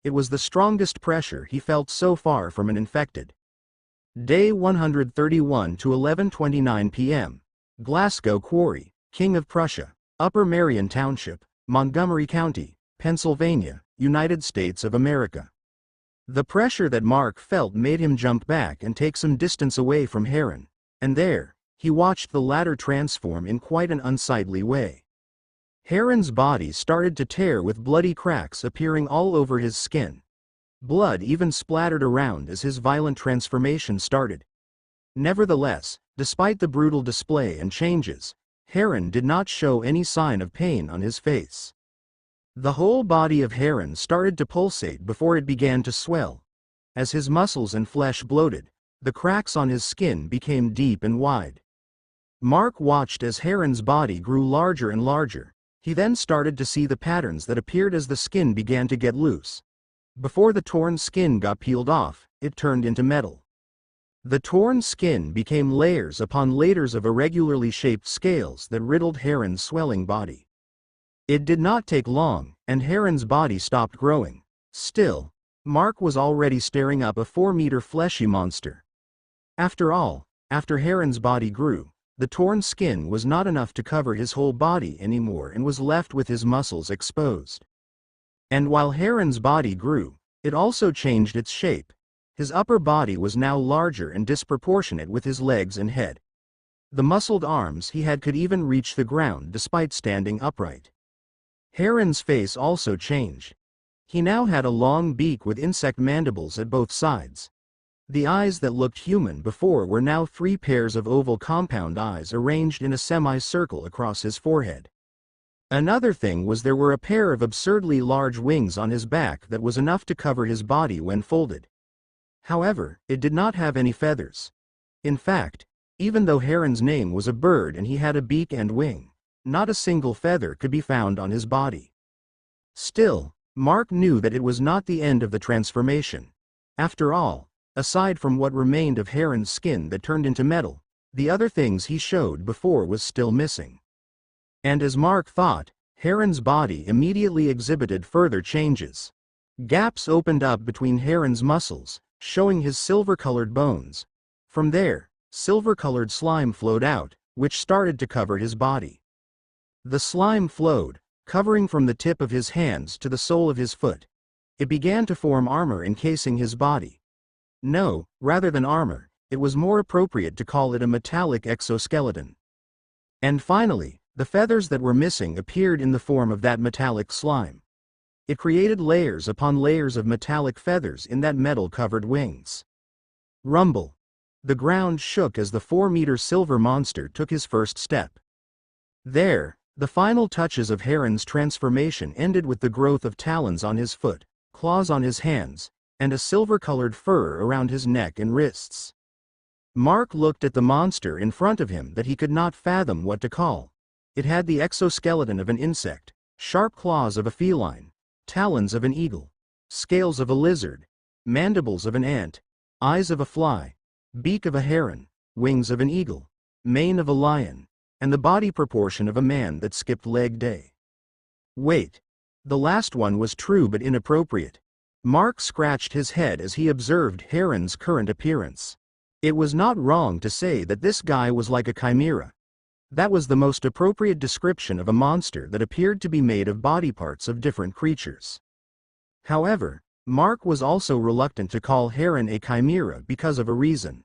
It was the strongest pressure he felt so far from an infected. Day 131 to 11:29 p.m. Glasgow Quarry, King of Prussia, Upper Merion Township, Montgomery County, Pennsylvania, United States of America. The pressure that Mark felt made him jump back and take some distance away from Heron, and there, he watched the latter transform in quite an unsightly way. Heron's body started to tear with bloody cracks appearing all over his skin. Blood even splattered around as his violent transformation started. Nevertheless, despite the brutal display and changes, Heron did not show any sign of pain on his face. The whole body of Heron started to pulsate before it began to swell. As his muscles and flesh bloated, the cracks on his skin became deep and wide. Mark watched as Heron's body grew larger and larger. He then started to see the patterns that appeared as the skin began to get loose. Before the torn skin got peeled off, it turned into metal. The torn skin became layers upon layers of irregularly shaped scales that riddled Heron's swelling body. It did not take long, and Heron's body stopped growing. Still, Mark was already staring up a 4-meter fleshy monster. After all, after Heron's body grew, the torn skin was not enough to cover his whole body anymore and was left with his muscles exposed. And while Heron's body grew, it also changed its shape. His upper body was now larger and disproportionate with his legs and head. The muscled arms he had could even reach the ground despite standing upright. Heron's face also changed. He now had a long beak with insect mandibles at both sides. The eyes that looked human before were now 3 pairs of oval compound eyes arranged in a semicircle across his forehead. Another thing was there were a pair of absurdly large wings on his back that was enough to cover his body when folded. However, it did not have any feathers. In fact, even though Heron's name was a bird and he had a beak and wing, Not a single feather could be found on his body. Still, Mark knew that it was not the end of the transformation. After all, aside from what remained of Heron's skin that turned into metal, the other things he showed before was still missing. And as Mark thought, Heron's body immediately exhibited further changes. Gaps opened up between Heron's muscles, showing his silver-colored bones. From there, silver-colored slime flowed out, which started to cover his body. The slime flowed, covering from the tip of his hands to the sole of his foot. It began to form armor encasing his body. No, rather than armor, it was more appropriate to call it a metallic exoskeleton. And finally, the feathers that were missing appeared in the form of that metallic slime. It created layers upon layers of metallic feathers in that metal-covered wings. Rumble. The ground shook as the 4-meter silver monster took his first step. There, the final touches of Heron's transformation ended with the growth of talons on his foot, claws on his hands, and a silver-colored fur around his neck and wrists. Mark looked at the monster in front of him that he could not fathom what to call. It had the exoskeleton of an insect, sharp claws of a feline, talons of an eagle, scales of a lizard, mandibles of an ant, eyes of a fly, beak of a heron, wings of an eagle, mane of a lion, and the body proportion of a man that skipped leg day. Wait. The last one was true but inappropriate. Mark scratched his head as he observed Heron's current appearance. It was not wrong to say that this guy was like a chimera. That was the most appropriate description of a monster that appeared to be made of body parts of different creatures. However, Mark was also reluctant to call Heron a chimera because of a reason.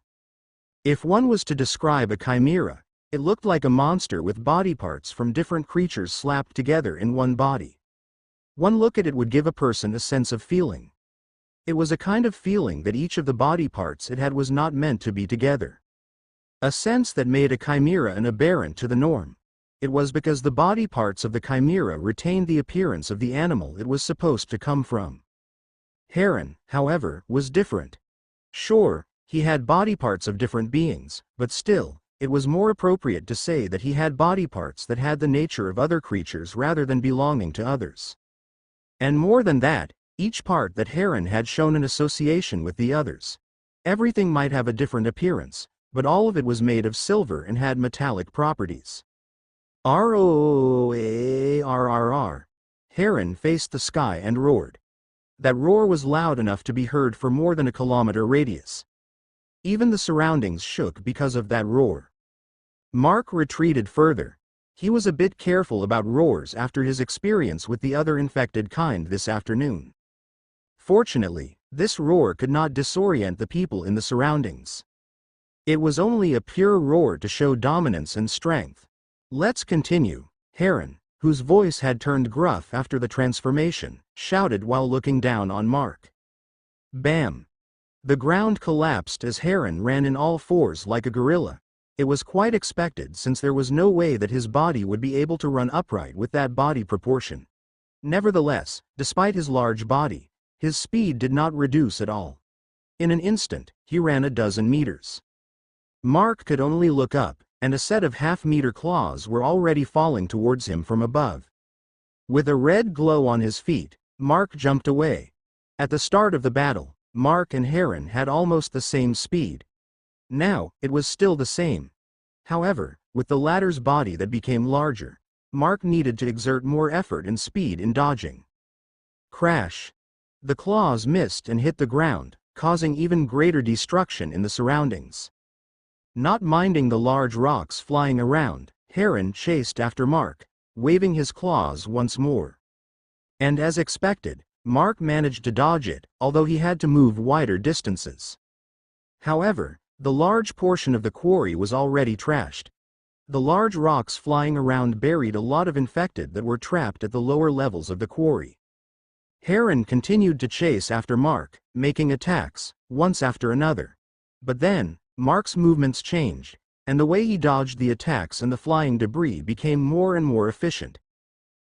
If one was to describe a chimera, it looked like a monster with body parts from different creatures slapped together in one body. One look at it would give a person a sense of feeling. It was a kind of feeling that each of the body parts it had was not meant to be together. A sense that made a chimera an aberrant to the norm. It was because the body parts of the chimera retained the appearance of the animal it was supposed to come from. Heron, however, was different. Sure, he had body parts of different beings, but still, it was more appropriate to say that he had body parts that had the nature of other creatures rather than belonging to others. And more than that, each part that Heron had shown an association with the others. Everything might have a different appearance, but all of it was made of silver and had metallic properties. Roarrr. Heron faced the sky and roared. That roar was loud enough to be heard for more than a kilometer radius. Even the surroundings shook because of that roar. Mark retreated further. He was a bit careful about roars after his experience with the other infected kind this afternoon. Fortunately, this roar could not disorient the people in the surroundings. It was only a pure roar to show dominance and strength. Let's continue. Heron, whose voice had turned gruff after the transformation, shouted while looking down on Mark. Bam! The ground collapsed as Heron ran in all fours like a gorilla. It was quite expected since there was no way that his body would be able to run upright with that body proportion. Nevertheless, despite his large body, his speed did not reduce at all. In an instant, he ran a dozen meters. Mark could only look up, and a set of half-meter claws were already falling towards him from above. With a red glow on his feet, Mark jumped away. At the start of the battle, Mark and Heron had almost the same speed. Now, it was still the same. However, with the latter's body that became larger, Mark needed to exert more effort and speed in dodging. Crash! The claws missed and hit the ground, causing even greater destruction in the surroundings. Not minding the large rocks flying around, Heron chased after Mark, waving his claws once more. And as expected, Mark managed to dodge it, although he had to move wider distances. However, the large portion of the quarry was already trashed. The large rocks flying around buried a lot of infected that were trapped at the lower levels of the quarry. Heron continued to chase after Mark, making attacks, once after another. But then, Mark's movements changed, and the way he dodged the attacks and the flying debris became more and more efficient.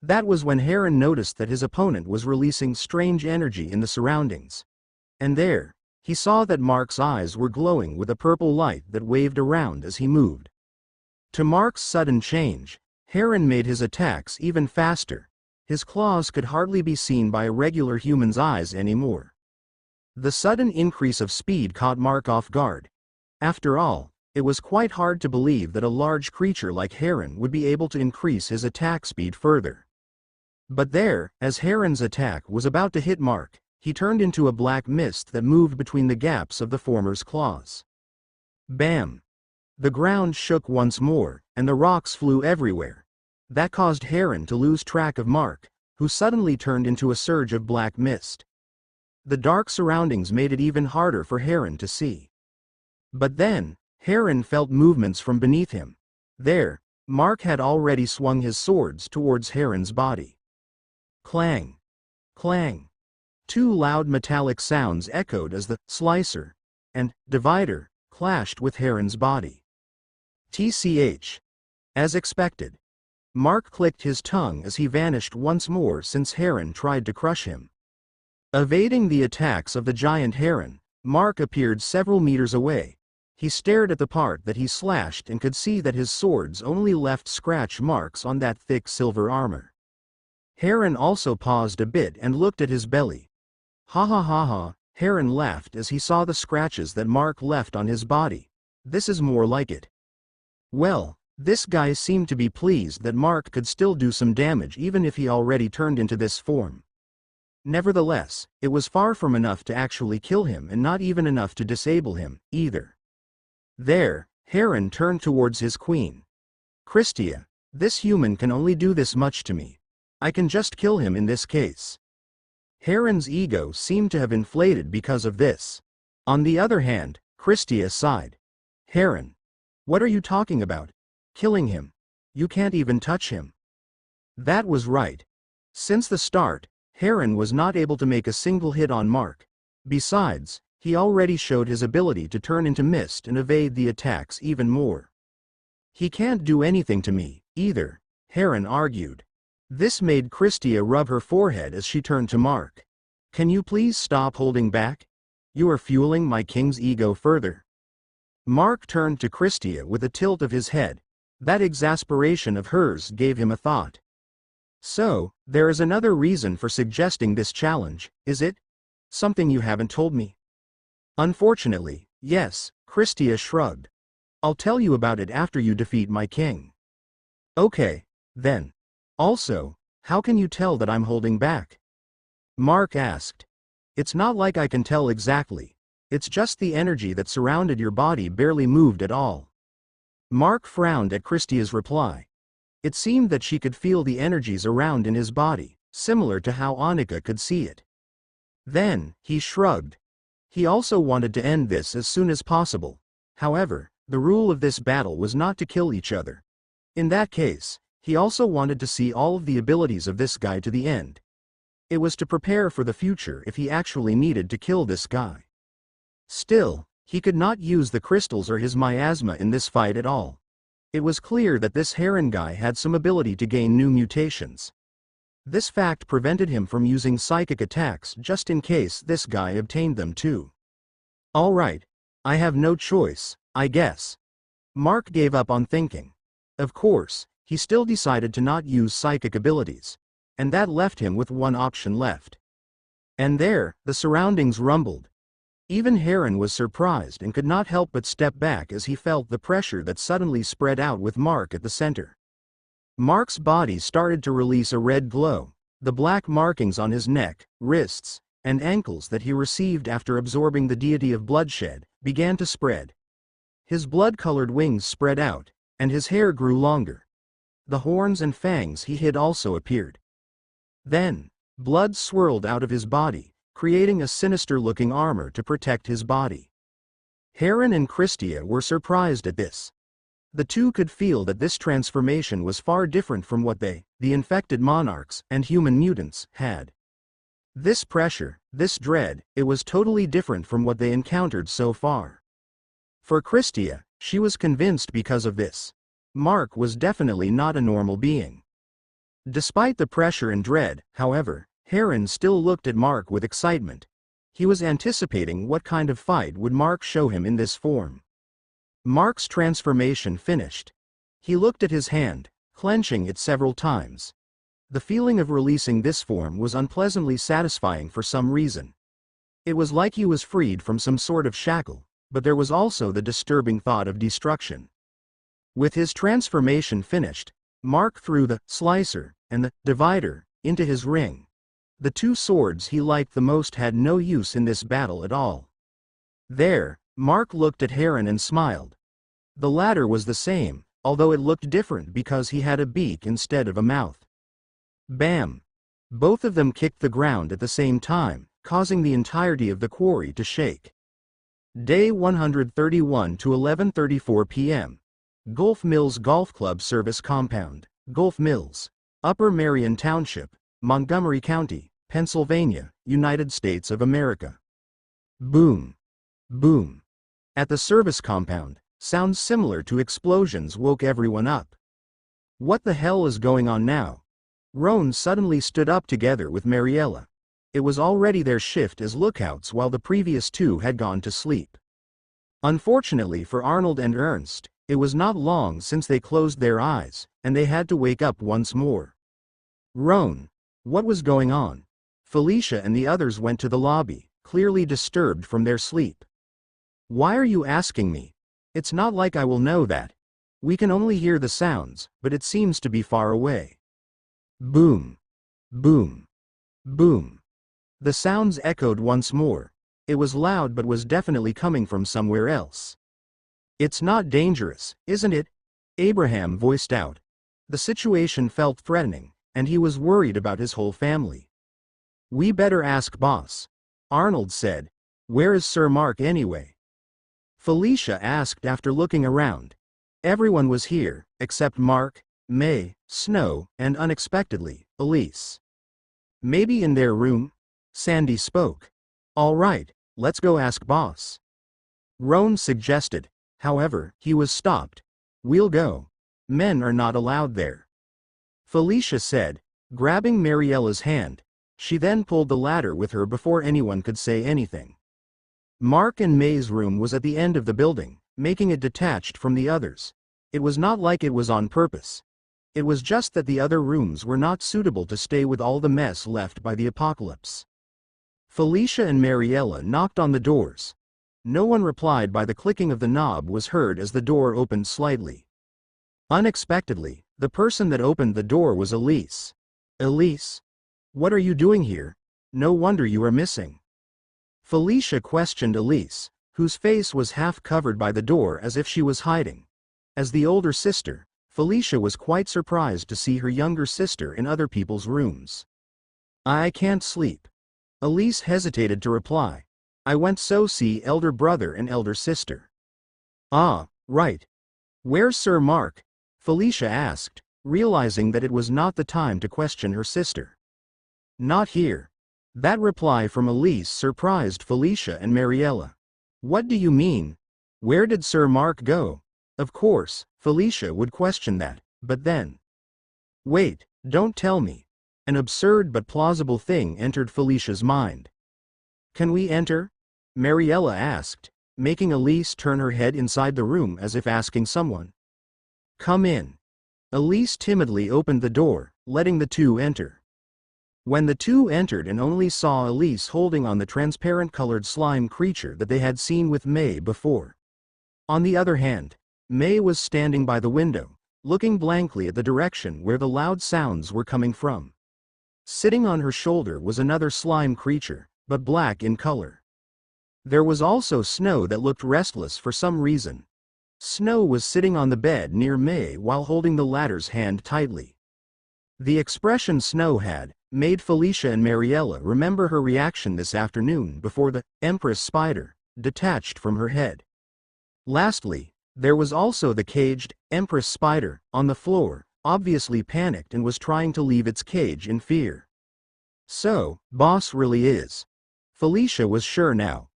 That was when Heron noticed that his opponent was releasing strange energy in the surroundings. And there, he saw that Mark's eyes were glowing with a purple light that waved around as he moved. To Mark's sudden change, Heron made his attacks even faster. His claws could hardly be seen by a regular human's eyes anymore. The sudden increase of speed caught Mark off guard. After all, it was quite hard to believe that a large creature like Heron would be able to increase his attack speed further. But there, as Heron's attack was about to hit Mark, he turned into a black mist that moved between the gaps of the former's claws. Bam! The ground shook once more, and the rocks flew everywhere. That caused Heron to lose track of Mark, who suddenly turned into a surge of black mist. The dark surroundings made it even harder for Heron to see. But then, Heron felt movements from beneath him. There, Mark had already swung his swords towards Heron's body. Clang! Clang! Two loud metallic sounds echoed as the slicer and divider clashed with Heron's body. TCH. As expected. Mark clicked his tongue as he vanished once more since Heron tried to crush him. Evading the attacks of the giant Heron, Mark appeared several meters away. He stared at the part that he slashed and could see that his swords only left scratch marks on that thick silver armor. Heron also paused a bit and looked at his belly. Ha ha ha ha, Heron laughed as he saw the scratches that Mark left on his body. This is more like it. Well, this guy seemed to be pleased that Mark could still do some damage even if he already turned into this form. Nevertheless, it was far from enough to actually kill him and not even enough to disable him, either. There, Heron turned towards his queen. Christia, this human can only do this much to me. I can just kill him in this case. Heron's ego seemed to have inflated because of this. On the other hand, Christia sighed. Heron, what are you talking about? Killing him? You can't even touch him. That was right. Since the start, Heron was not able to make a single hit on Mark. Besides, he already showed his ability to turn into mist and evade the attacks even more. He can't do anything to me, either, Heron argued. This made Christia rub her forehead as she turned to Mark. Can you please stop holding back? You are fueling my king's ego further. Mark turned to Christia with a tilt of his head. That exasperation of hers gave him a thought. So, there is another reason for suggesting this challenge, is it? Something you haven't told me? Unfortunately, yes, Christia shrugged. I'll tell you about it after you defeat my king. Okay, then. Also, how can you tell that I'm holding back? Mark asked. It's not like I can tell exactly. It's just the energy that surrounded your body barely moved at all. Mark frowned at Christia's reply. It seemed that she could feel the energies around in his body, similar to how Annika could see it. Then, he shrugged. He also wanted to end this as soon as possible. However, the rule of this battle was not to kill each other. In that case, he also wanted to see all of the abilities of this guy to the end. It was to prepare for the future if he actually needed to kill this guy. Still, he could not use the crystals or his miasma in this fight at all. It was clear that this Heron guy had some ability to gain new mutations. This fact prevented him from using psychic attacks just in case this guy obtained them too. Alright, I have no choice, I guess. Mark gave up on thinking. Of course, he still decided to not use psychic abilities, and that left him with one option left. And there, the surroundings rumbled. Even Heron was surprised and could not help but step back as he felt the pressure that suddenly spread out with Mark at the center. Mark's body started to release a red glow. The black markings on his neck, wrists, and ankles that he received after absorbing the deity of bloodshed began to spread. His blood-colored wings spread out, and his hair grew longer. The horns and fangs he hid also appeared. Then, blood swirled out of his body, creating a sinister-looking armor to protect his body. Heron and Christia were surprised at this. The two could feel that this transformation was far different from what they, the infected monarchs and human mutants, had. This pressure, this dread, it was totally different from what they encountered so far. For Christia, she was convinced because of this. Mark was definitely not a normal being. Despite the pressure and dread, however, Heron still looked at Mark with excitement. He was anticipating what kind of fight would Mark show him in this form. Mark's transformation finished. He looked at his hand, clenching it several times. The feeling of releasing this form was unpleasantly satisfying for some reason. It was like he was freed from some sort of shackle, but there was also the disturbing thought of destruction. With his transformation finished, Mark threw the slicer and the divider into his ring. The two swords he liked the most had no use in this battle at all. There, Mark looked at Heron and smiled. The latter was the same, although it looked different because he had a beak instead of a mouth. Bam! Both of them kicked the ground at the same time, causing the entirety of the quarry to shake. Day 131 to 11:34 p.m. Gulf Mills Golf Club Service Compound, Gulf Mills, Upper Marion Township, Montgomery County, Pennsylvania, United States of America. Boom. Boom. At the service compound, sounds similar to explosions woke everyone up. What the hell is going on now? Roan suddenly stood up together with Mariella. It was already their shift as lookouts while the previous two had gone to sleep. Unfortunately for Arnold and Ernst, it was not long since they closed their eyes, and they had to wake up once more. Roan, what was going on? Felicia and the others went to the lobby, clearly disturbed from their sleep. Why are you asking me? It's not like I will know that. We can only hear the sounds, but it seems to be far away. Boom. Boom. Boom. The sounds echoed once more. It was loud but was definitely coming from somewhere else. It's not dangerous, isn't it? Abraham voiced out. The situation felt threatening, and he was worried about his whole family. We better ask boss. Arnold said. Where is Sir Mark anyway? Felicia asked after looking around. Everyone was here, except Mark, May, Snow, and unexpectedly, Elise. Maybe in their room? Sandy spoke. All right, let's go ask boss. Roan suggested. However, he was stopped. We'll go. Men are not allowed there. Felicia said, grabbing Mariella's hand. She then pulled the ladder with her before anyone could say anything. Mark and May's room was at the end of the building, making it detached from the others. It was not like it was on purpose. It was just that the other rooms were not suitable to stay with all the mess left by the apocalypse. Felicia and Mariella knocked on the doors. No one replied. By the clicking of the knob was heard as the door opened slightly. Unexpectedly, the person that opened the door was Elise. Elise? What are you doing here? No wonder you are missing. Felicia questioned Elise, whose face was half covered by the door as if she was hiding. As the older sister, Felicia was quite surprised to see her younger sister in other people's rooms. I can't sleep. Elise hesitated to reply. I went so see elder brother and elder sister. Ah, right. Where's Sir Mark? Felicia asked, realizing that it was not the time to question her sister. Not here. That reply from Elise surprised Felicia and Mariella. What do you mean? Where did Sir Mark go? Of course, Felicia would question that, but then. Wait, don't tell me. An absurd but plausible thing entered Felicia's mind. Can we enter? Mariella asked, making Elise turn her head inside the room as if asking someone. Come in. Elise timidly opened the door, letting the two enter. When the two entered and only saw Elise holding on the transparent colored slime creature that they had seen with May before. On the other hand, May was standing by the window, looking blankly at the direction where the loud sounds were coming from. Sitting on her shoulder was another slime creature, but black in color. There was also Snow that looked restless for some reason. Snow was sitting on the bed near May while holding the latter's hand tightly. The expression Snow had made Felicia and Mariella remember her reaction this afternoon before the Empress spider detached from her head. Lastly, there was also the caged Empress spider on the floor, obviously panicked and was trying to leave its cage in fear. So, boss really is. Felicia was sure now.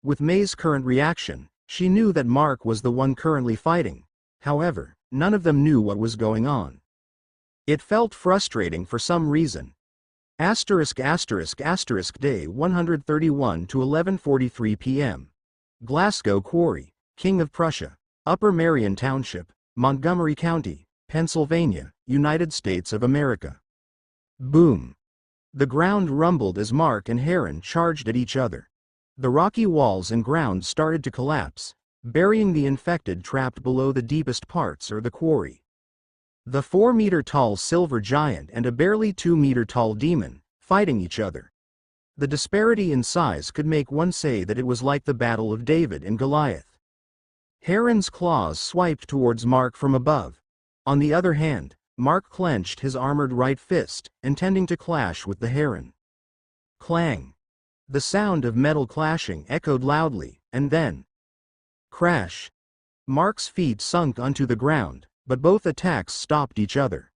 With May's current reaction, she knew that Mark was the one currently fighting. However, none of them knew what was going on. It felt frustrating for some reason. ******* Day 131 to 11:43 p.m. Glasgow Quarry, King of Prussia, Upper Marion Township, Montgomery County, Pennsylvania, United States of America. Boom! The ground rumbled as Mark and Heron charged at each other. The rocky walls and ground started to collapse, burying the infected trapped below the deepest parts of the quarry. The 4-meter-tall silver giant and a barely 2-meter-tall demon, fighting each other. The disparity in size could make one say that it was like the Battle of David and Goliath. Heron's claws swiped towards Mark from above. On the other hand, Mark clenched his armored right fist, intending to clash with the Heron. Clang! The sound of metal clashing echoed loudly, and then crash! Mark's feet sunk onto the ground, but both attacks stopped each other.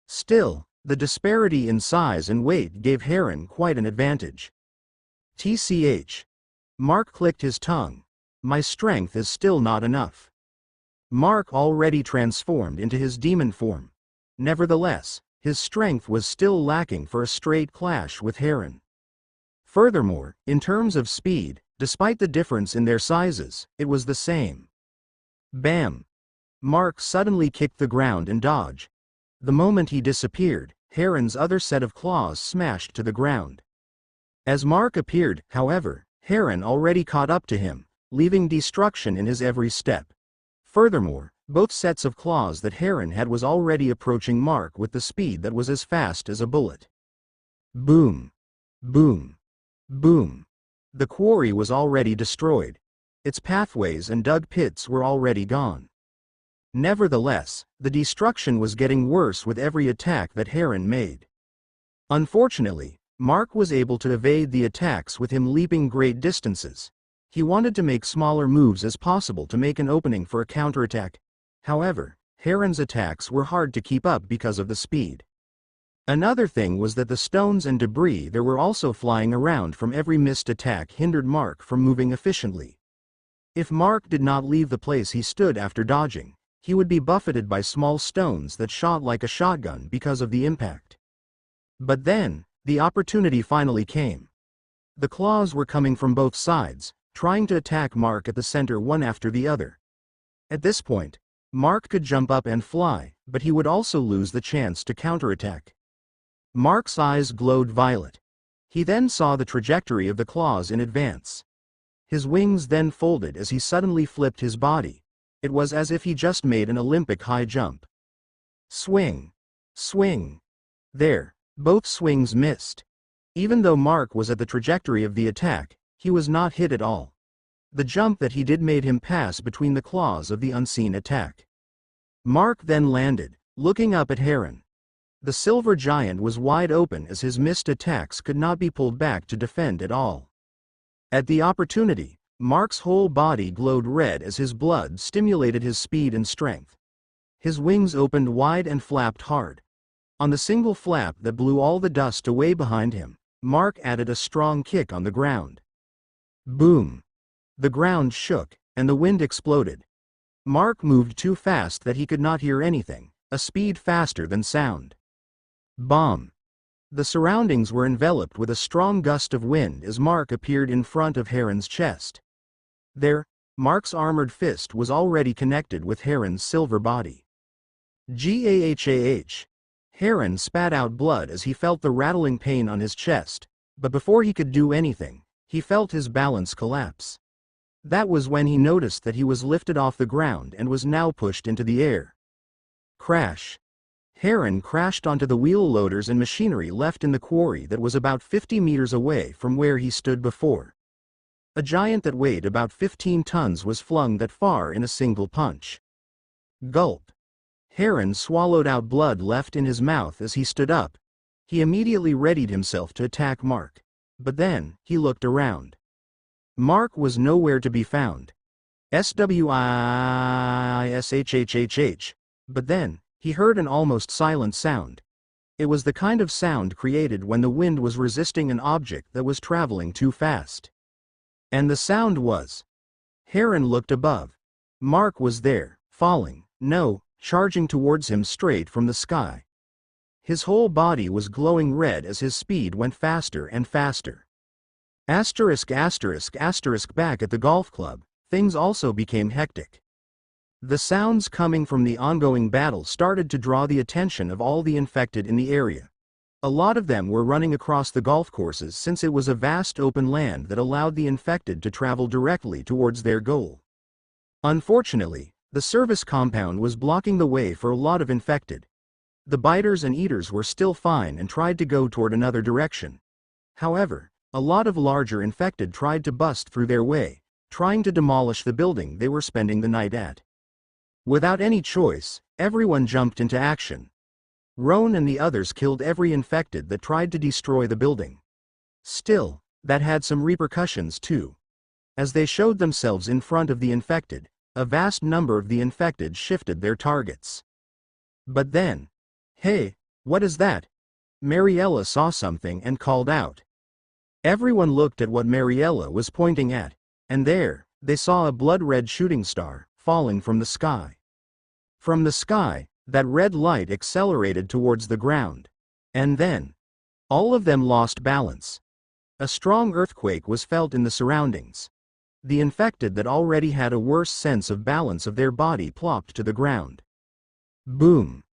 Still, the disparity in size and weight gave Heron quite an advantage. TCH. Mark clicked his tongue. My strength is still not enough. Mark already transformed into his demon form. Nevertheless, his strength was still lacking for a straight clash with Heron. Furthermore, in terms of speed, despite the difference in their sizes, it was the same. Bam! Mark suddenly kicked the ground and dodged. The moment he disappeared, Heron's other set of claws smashed to the ground. As Mark appeared, however, Heron already caught up to him, leaving destruction in his every step. Furthermore, both sets of claws that Heron had was already approaching Mark with the speed that was as fast as a bullet. Boom! Boom! Boom! The quarry was already destroyed. Its pathways and dug pits were already gone. Nevertheless, the destruction was getting worse with every attack that Heron made. Unfortunately, Mark was able to evade the attacks with him leaping great distances. He wanted to make smaller moves as possible to make an opening for a counterattack. However, Heron's attacks were hard to keep up because of the speed. Another thing was that the stones and debris that were also flying around from every missed attack hindered Mark from moving efficiently. If Mark did not leave the place he stood after dodging, he would be buffeted by small stones that shot like a shotgun because of the impact. But then, the opportunity finally came. The claws were coming from both sides, trying to attack Mark at the center one after the other. At this point, Mark could jump up and fly, but he would also lose the chance to counterattack. Mark's eyes glowed violet. He then saw the trajectory of the claws in advance. His wings then folded as he suddenly flipped his body. It was as if he just made an Olympic high jump. Swing! Swing! There, both swings missed. Even though Mark was at the trajectory of the attack, he was not hit at all. The jump that he did made him pass between the claws of the unseen attack. Mark then landed, looking up at Heron. The silver giant was wide open as his missed attacks could not be pulled back to defend at all. At the opportunity, Mark's whole body glowed red as his blood stimulated his speed and strength. His wings opened wide and flapped hard. On the single flap that blew all the dust away behind him, Mark added a strong kick on the ground. Boom! The ground shook, and the wind exploded. Mark moved too fast that he could not hear anything, a speed faster than sound. Bomb! The surroundings were enveloped with a strong gust of wind as Mark appeared in front of Heron's chest. There, Mark's armored fist was already connected with Heron's silver body. Gahah! Heron spat out blood as he felt the rattling pain on his chest, but before he could do anything, he felt his balance collapse. That was when he noticed that he was lifted off the ground and was now pushed into the air. Crash! Heron crashed onto the wheel loaders and machinery left in the quarry that was about 50 meters away from where he stood before. A giant that weighed about 15 tons was flung that far in a single punch. Gulp! Heron swallowed out blood left in his mouth as he stood up. He immediately readied himself to attack Mark. But then, he looked around. Mark was nowhere to be found. Swishhhhh. But then, he heard an almost silent sound. It was the kind of sound created when the wind was resisting an object that was traveling too fast. And the sound was... Heron looked above. Mark was there, falling, no, charging towards him straight from the sky. His whole body was glowing red as his speed went faster and faster. Back at the golf club, things also became hectic. The sounds coming from the ongoing battle started to draw the attention of all the infected in the area. A lot of them were running across the golf courses since it was a vast open land that allowed the infected to travel directly towards their goal. Unfortunately, the service compound was blocking the way for a lot of infected. The biters and eaters were still fine and tried to go toward another direction. However, a lot of larger infected tried to bust through their way, trying to demolish the building they were spending the night at. Without any choice, everyone jumped into action. Roan and the others killed every infected that tried to destroy the building. Still, that had some repercussions too. As they showed themselves in front of the infected, a vast number of the infected shifted their targets. But then, "Hey, what is that?" Mariella saw something and called out. Everyone looked at what Mariella was pointing at, and there, they saw a blood-red shooting star falling from the sky. From the sky, that red light accelerated towards the ground. And then, all of them lost balance. A strong earthquake was felt in the surroundings. The infected that already had a worse sense of balance of their body plopped to the ground. Boom!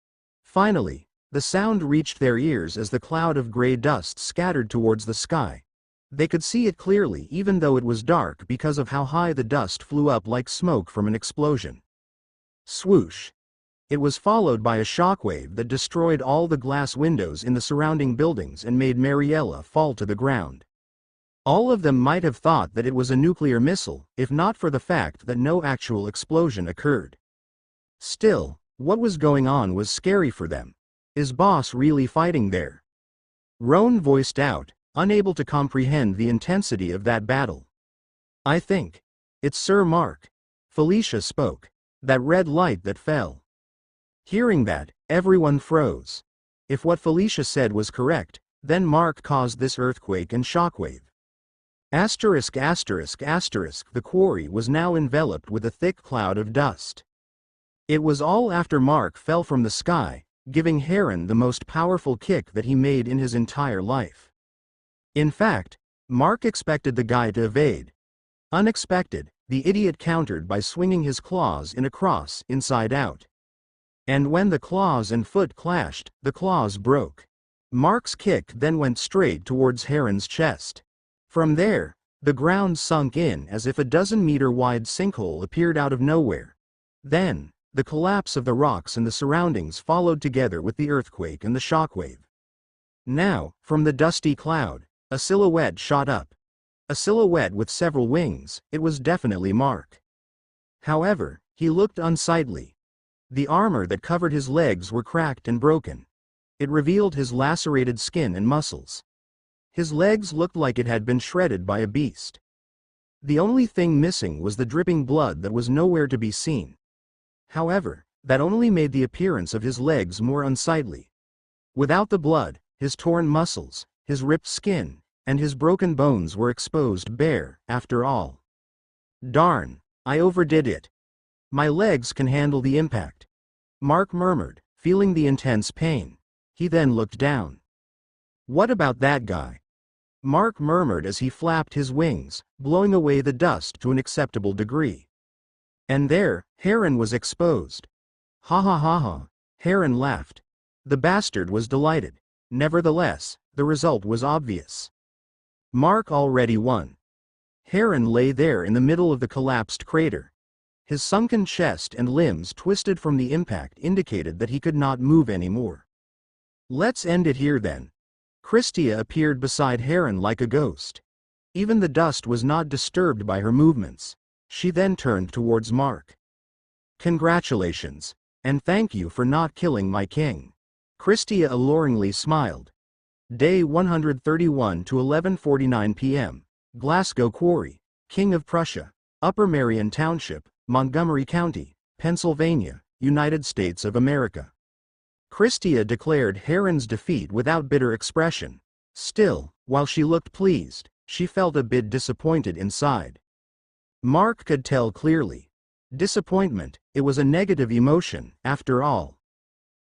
Finally, the sound reached their ears as the cloud of gray dust scattered towards the sky. They could see it clearly even though it was dark because of how high the dust flew up like smoke from an explosion. Swoosh! It was followed by a shockwave that destroyed all the glass windows in the surrounding buildings and made Mariella fall to the ground. All of them might have thought that it was a nuclear missile, if not for the fact that no actual explosion occurred. Still, what was going on was scary for them. Is Boss really fighting there? Roan voiced out, unable to comprehend the intensity of that battle. "I think it's Sir Mark," Felicia spoke. "That red light that fell." Hearing that, everyone froze. If what Felicia said was correct, then Mark caused this earthquake and shockwave. Asterisk asterisk asterisk. The quarry was now enveloped with a thick cloud of dust. It was all after Mark fell from the sky, giving Heron the most powerful kick that he made in his entire life. In fact, Mark expected the guy to evade. Unexpected, the idiot countered by swinging his claws in a cross inside out. And when the claws and foot clashed, the claws broke. Mark's kick then went straight towards Heron's chest. From there, the ground sunk in as if a dozen-meter-wide sinkhole appeared out of nowhere. Then, the collapse of the rocks and the surroundings followed together with the earthquake and the shockwave. Now, from the dusty cloud, a silhouette shot up. A silhouette with several wings. It was definitely Mark. However, he looked unsightly. The armor that covered his legs were cracked and broken. It revealed his lacerated skin and muscles. His legs looked like it had been shredded by a beast. The only thing missing was the dripping blood that was nowhere to be seen. However, that only made the appearance of his legs more unsightly. Without the blood, his torn muscles, his ripped skin, and his broken bones were exposed bare, after all. "Darn, I overdid it. My legs can handle the impact," Mark murmured, feeling the intense pain. He then looked down. "What about that guy?" Mark murmured as he flapped his wings, blowing away the dust to an acceptable degree. And there, Heron was exposed. "Ha ha ha ha," Heron laughed. The bastard was delighted. Nevertheless, the result was obvious. Mark already won. Heron lay there in the middle of the collapsed crater. His sunken chest and limbs twisted from the impact indicated that he could not move anymore. "Let's end it here then." Christia appeared beside Heron like a ghost. Even the dust was not disturbed by her movements. She then turned towards Mark. "Congratulations. And thank you for not killing my king." Christia alluringly smiled. Day 131 to 11:49 p.m. Glasgow Quarry, King of Prussia, Upper Marion Township, Montgomery County, Pennsylvania, United States of America. Christia declared Heron's defeat without bitter expression. Still, while she looked pleased, she felt a bit disappointed inside. Mark could tell clearly. Disappointment, it was a negative emotion, after all.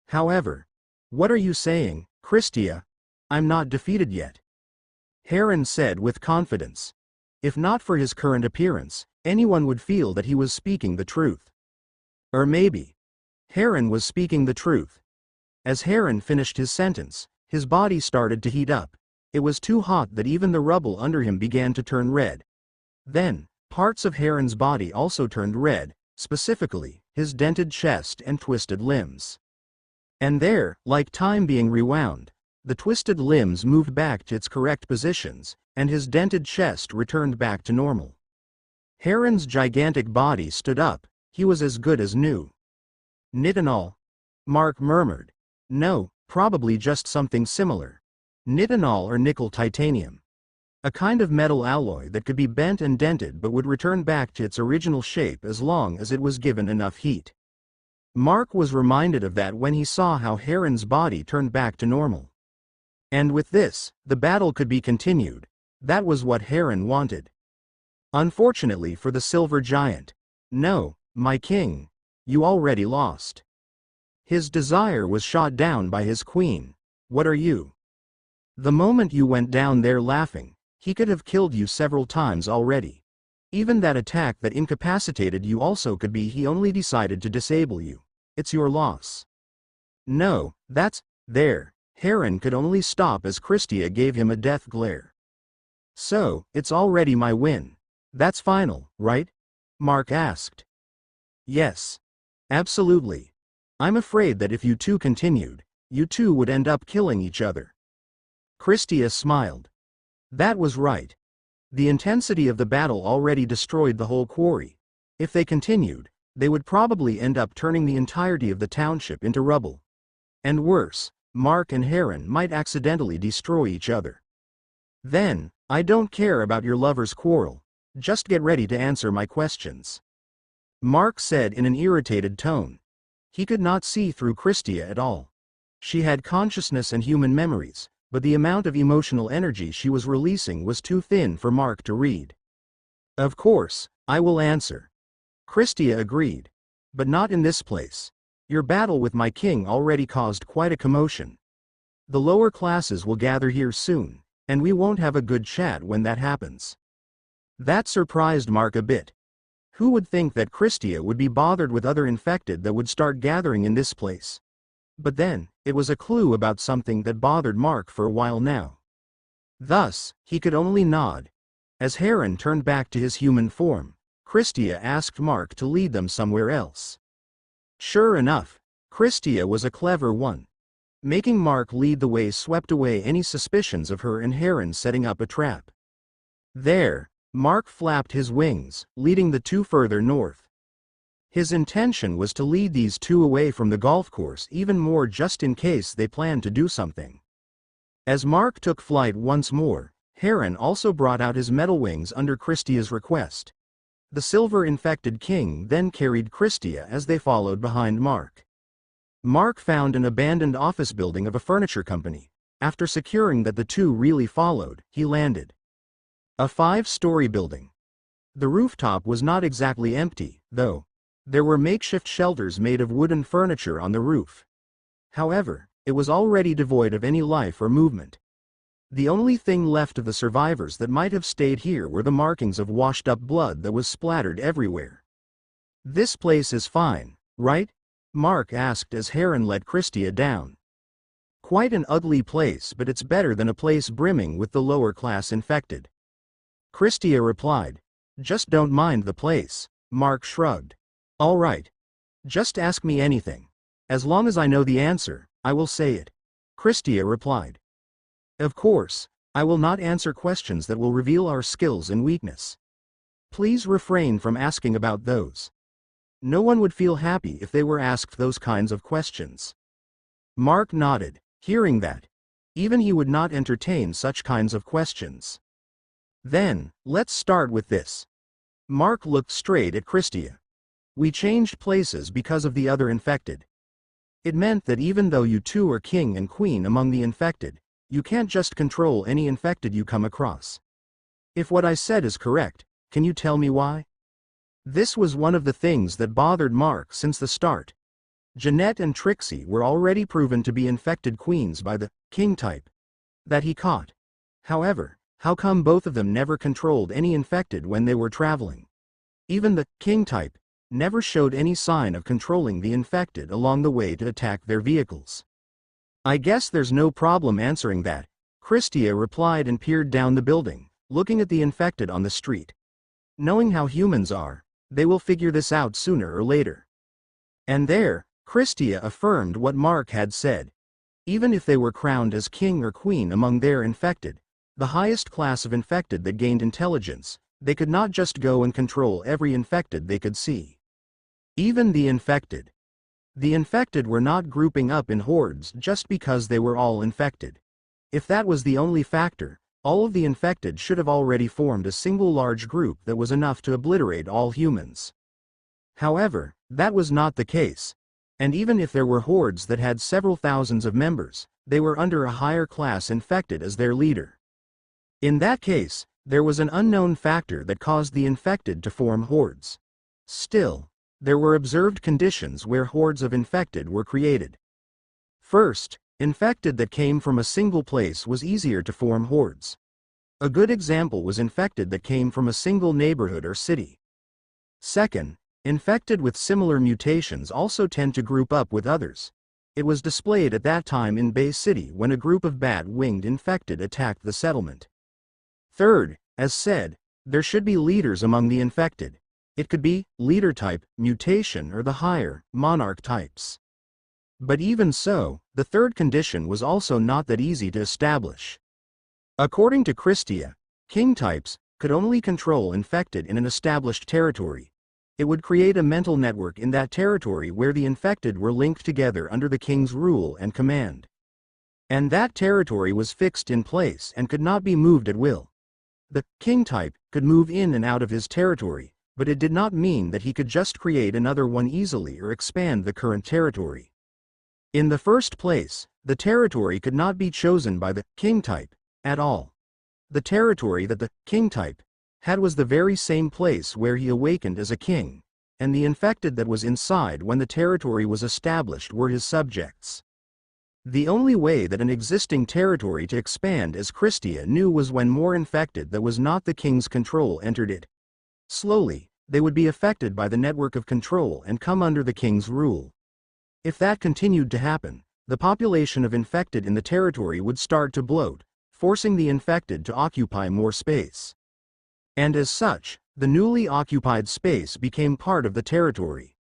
However, "What are you saying, Christia? I'm not defeated yet," Heron said with confidence. If not for his current appearance, anyone would feel that he was speaking the truth. Or maybe. Heron was speaking the truth. As Heron finished his sentence, his body started to heat up. It was too hot that even the rubble under him began to turn red. Then, parts of Heron's body also turned red, specifically, his dented chest and twisted limbs. And there, like time being rewound, the twisted limbs moved back to its correct positions, and his dented chest returned back to normal. Heron's gigantic body stood up. He was as good as new. Nitinol? Mark murmured. No, probably just something similar. Nitinol or nickel titanium. A kind of metal alloy that could be bent and dented but would return back to its original shape as long as it was given enough heat. Mark was reminded of that when he saw how Heron's body turned back to normal. And with this, the battle could be continued. That was what Heron wanted. Unfortunately for the silver giant. No, my king. You already lost. His desire was shot down by his queen. What are you? The moment you went down there laughing, he could have killed you several times already. Even that attack that incapacitated you also could be he only decided to disable you. It's your loss. No, that's, there. Heron could only stop as Christia gave him a death glare. So, it's already my win. That's final, right? Mark asked. Yes. Absolutely. I'm afraid that if you two continued, you two would end up killing each other. Christia smiled. That was right. The intensity of the battle already destroyed the whole quarry. If they continued, they would probably end up turning the entirety of the township into rubble. And worse, Mark and Heron might accidentally destroy each other. Then, I don't care about your lovers' quarrel. Just get ready to answer my questions. Mark said in an irritated tone. He could not see through Christia at all. She had consciousness and human memories, but the amount of emotional energy she was releasing was too thin for Mark to read. Of course, I will answer. Christia agreed. But not in this place. Your battle with my king already caused quite a commotion. The lower classes will gather here soon, and we won't have a good chat when that happens. That surprised Mark a bit. Who would think that Christia would be bothered with other infected that would start gathering in this place? But then, it was a clue about something that bothered Mark for a while now. Thus, he could only nod. As Heron turned back to his human form, Christia asked Mark to lead them somewhere else. Sure enough, Christia was a clever one. Making Mark lead the way swept away any suspicions of her and Heron setting up a trap. There, Mark flapped his wings, leading the two further north. His intention was to lead these two away from the golf course even more just in case they planned to do something. As Mark took flight once more, Heron also brought out his metal wings under Christia's request. The silver-infected king then carried Christia as they followed behind Mark. Mark found an abandoned office building of a furniture company. After securing that the two really followed, he landed. A 5-story building. The rooftop was not exactly empty, though. There were makeshift shelters made of wooden furniture on the roof. However, it was already devoid of any life or movement. The only thing left of the survivors that might have stayed here were the markings of washed-up blood that was splattered everywhere. This place is fine, right? Mark asked as Heron let Christia down. Quite an ugly place, but it's better than a place brimming with the lower-class infected. Christia replied. Just don't mind the place. Mark shrugged. All right. Just ask me anything. As long as I know the answer, I will say it. Christia replied. Of course, I will not answer questions that will reveal our skills and weakness. Please refrain from asking about those. No one would feel happy if they were asked those kinds of questions. Mark nodded, hearing that. Even he would not entertain such kinds of questions. Then, let's start with this. Mark looked straight at Christia. We changed places because of the other infected. It meant that even though you two are king and queen among the infected, you can't just control any infected you come across. If what I said is correct, can you tell me why? This was one of the things that bothered Mark since the start. Jeanette and Trixie were already proven to be infected queens by the king type that he caught. However, how come both of them never controlled any infected when they were traveling? Even the king type, never showed any sign of controlling the infected along the way to attack their vehicles. "I guess there's no problem answering that," Christia replied and peered down the building, looking at the infected on the street. "Knowing how humans are, they will figure this out sooner or later." And there, Christia affirmed what Mark had said. Even if they were crowned as king or queen among their infected, the highest class of infected that gained intelligence, they could not just go and control every infected they could see. Even the infected. The infected were not grouping up in hordes just because they were all infected. If that was the only factor, all of the infected should have already formed a single large group that was enough to obliterate all humans. However, that was not the case. And even if there were hordes that had several thousands of members, they were under a higher class infected as their leader. In that case, there was an unknown factor that caused the infected to form hordes. Still, there were observed conditions where hordes of infected were created. First, infected that came from a single place was easier to form hordes. A good example was infected that came from a single neighborhood or city. Second, infected with similar mutations also tend to group up with others. It was displayed at that time in Bay City when a group of bat-winged infected attacked the settlement. Third, as said, there should be leaders among the infected. It could be leader type, mutation, or the higher, monarch types. But even so, the third condition was also not that easy to establish. According to Christia, king types could only control infected in an established territory. It would create a mental network in that territory where the infected were linked together under the king's rule and command. And that territory was fixed in place and could not be moved at will. The king type could move in and out of his territory, but it did not mean that he could just create another one easily or expand the current territory. In the first place, the territory could not be chosen by the king type at all. The territory that the king type had was the very same place where he awakened as a king, and the infected that was inside when the territory was established were his subjects. The only way that an existing territory to expand as Christia knew was when more infected that was not the king's control entered it. Slowly, they would be affected by the network of control and come under the king's rule. If that continued to happen, the population of infected in the territory would start to bloat, forcing the infected to occupy more space. And as such, the newly occupied space became part of the territory.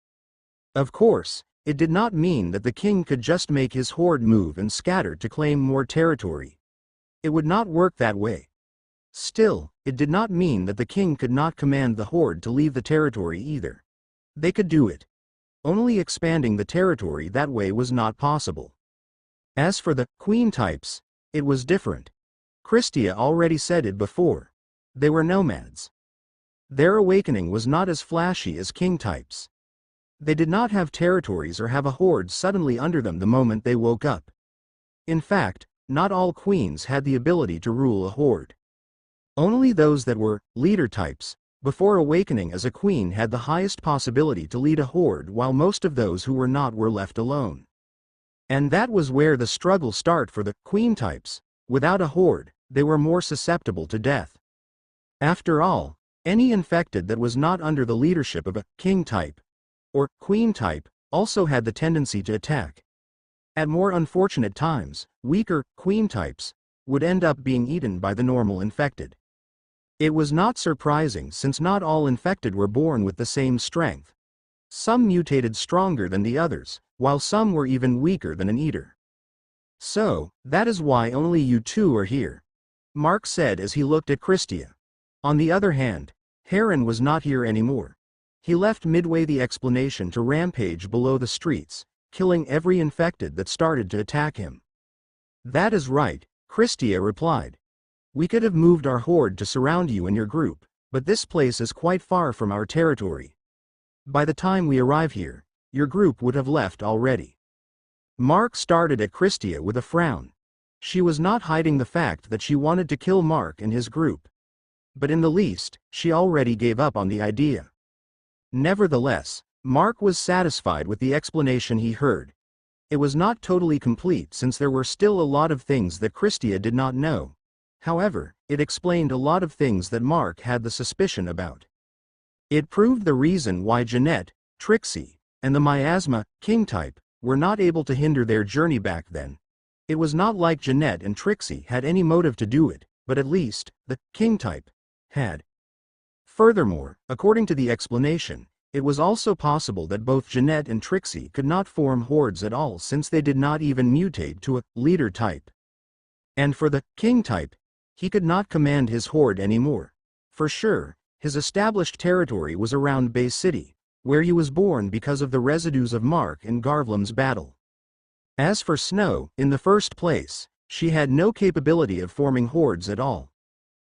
Of course, it did not mean that the king could just make his horde move and scatter to claim more territory. It would not work that way. Still, it did not mean that the king could not command the horde to leave the territory either. They could do it. Only expanding the territory that way was not possible. As for the queen types, it was different. Christia already said it before. They were nomads. Their awakening was not as flashy as king types. They did not have territories or have a horde suddenly under them the moment they woke up. In fact, not all queens had the ability to rule a horde. Only those that were leader types, before awakening as a queen, had the highest possibility to lead a horde, while most of those who were not were left alone. And that was where the struggle started for the queen types. Without a horde, they were more susceptible to death. After all, any infected that was not under the leadership of a king type or queen type also had the tendency to attack. At more unfortunate times, weaker queen types would end up being eaten by the normal infected. It was not surprising since not all infected were born with the same strength. Some mutated stronger than the others, while some were even weaker than an eater. "So, that is why only you two are here," Mark said as he looked at Christia. On the other hand, Heron was not here anymore. He left midway the explanation to rampage below the streets, killing every infected that started to attack him. "That is right," Christia replied. "We could have moved our horde to surround you and your group, but this place is quite far from our territory. By the time we arrive here, your group would have left already." Mark started at Christia with a frown. She was not hiding the fact that she wanted to kill Mark and his group. But in the least, she already gave up on the idea. Nevertheless, Mark was satisfied with the explanation he heard. It was not totally complete since there were still a lot of things that Christia did not know. However, it explained a lot of things that Mark had the suspicion about. It proved the reason why Jeanette Trixie, and the miasma, king type, were not able to hinder their journey back then. It was not like Jeanette and Trixie had any motive to do it, but at least, the king type had. Furthermore, according to the explanation, it was also possible that both Jeanette and Trixie could not form hordes at all since they did not even mutate to a leader type. And for the king type, he could not command his horde anymore. For sure, his established territory was around Bay City, where he was born because of the residues of Mark and Garvlam's battle. As for Snow, in the first place, she had no capability of forming hordes at all.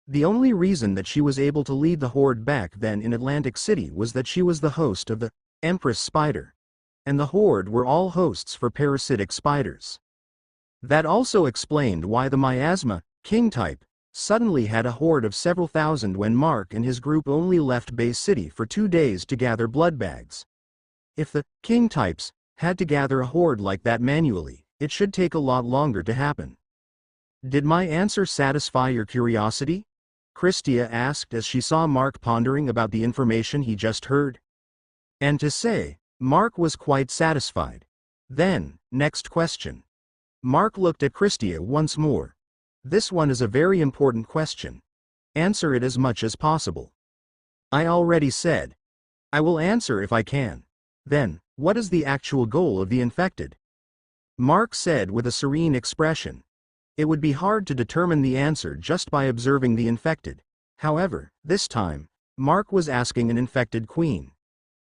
The only reason that she was able to lead the horde back then in Atlantic City was that she was the host of the Empress Spider, and the horde were all hosts for parasitic spiders. That also explained why the miasma, king type, suddenly had a horde of several thousand when Mark and his group only left Bay City for 2 days to gather blood bags. If the king types had to gather a horde like that manually, it should take a lot longer to happen. Did my answer satisfy your curiosity? Christia asked as she saw Mark pondering about the information he just heard. And to say, Mark was quite satisfied. Then, next question. Mark looked at Christia once more. This one is a very important question. Answer it as much as possible. I already said. I will answer if I can. Then, what is the actual goal of the infected? Mark said with a serene expression. It would be hard to determine the answer just by observing the infected. However, this time, Mark was asking an infected queen.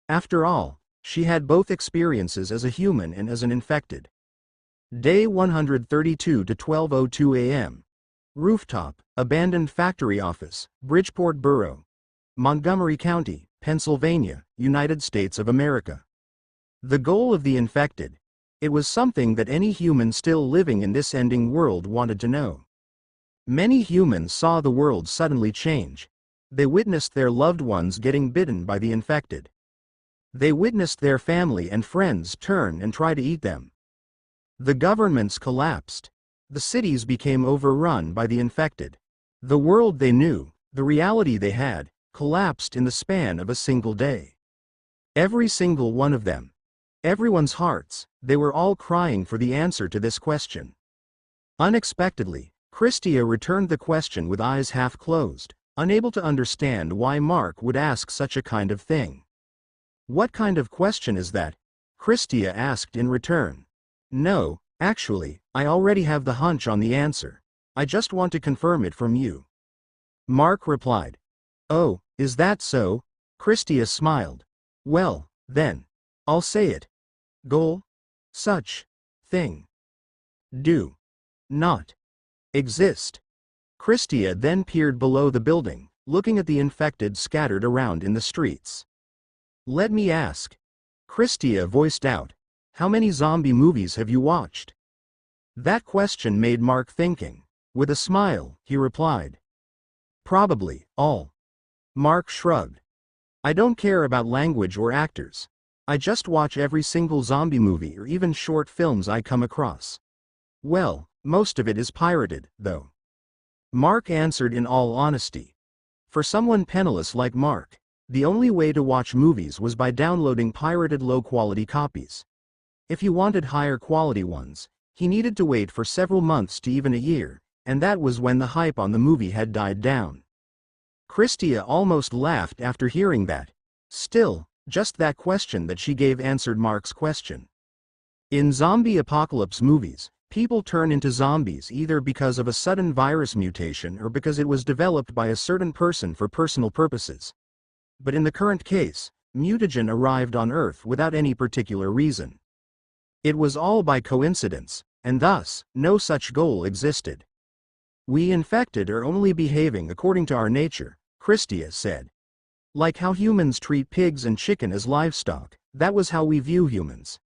After all, she had both experiences as a human and as an infected. Day 132 to 12:02 a.m. Rooftop, abandoned factory office, Bridgeport Borough, Montgomery County, Pennsylvania, United States of America. The goal of the infected. It was something that any human still living in this ending world wanted to know. Many humans saw the world suddenly change. They witnessed their loved ones getting bitten by the infected. They witnessed their family and friends turn and try to eat them. The governments collapsed. The cities became overrun by the infected. The world they knew, the reality they had, collapsed in the span of a single day. Every single one of them. Everyone's hearts, they were all crying for the answer to this question. Unexpectedly, Christia returned the question with eyes half closed, unable to understand why Mark would ask such a kind of thing. What kind of question is that? Christia asked in return. No, actually, I already have the hunch on the answer. I just want to confirm it from you. Mark replied. Oh, is that so? Christia smiled. Well, then, I'll say it. Goal? Such thing. Do not exist. Christia then peered below the building, looking at the infected scattered around in the streets. Let me ask. Christia voiced out. How many zombie movies have you watched? That question made Mark thinking. With a smile, he replied. Probably all. Mark shrugged. I don't care about language or actors. I just watch every single zombie movie or even short films I come across. Well, most of it is pirated, though. Mark answered in all honesty. For someone penniless like Mark, the only way to watch movies was by downloading pirated low-quality copies. If he wanted higher quality ones, he needed to wait for several months to even a year, and that was when the hype on the movie had died down. Christia almost laughed after hearing that. Still, just that question that she gave answered Mark's question. In zombie apocalypse movies, people turn into zombies either because of a sudden virus mutation or because it was developed by a certain person for personal purposes. But in the current case, Mutagen arrived on Earth without any particular reason. It was all by coincidence, and thus, no such goal existed. We infected are only behaving according to our nature, Christia said. Like how humans treat pigs and chicken as livestock, that was how we view humans.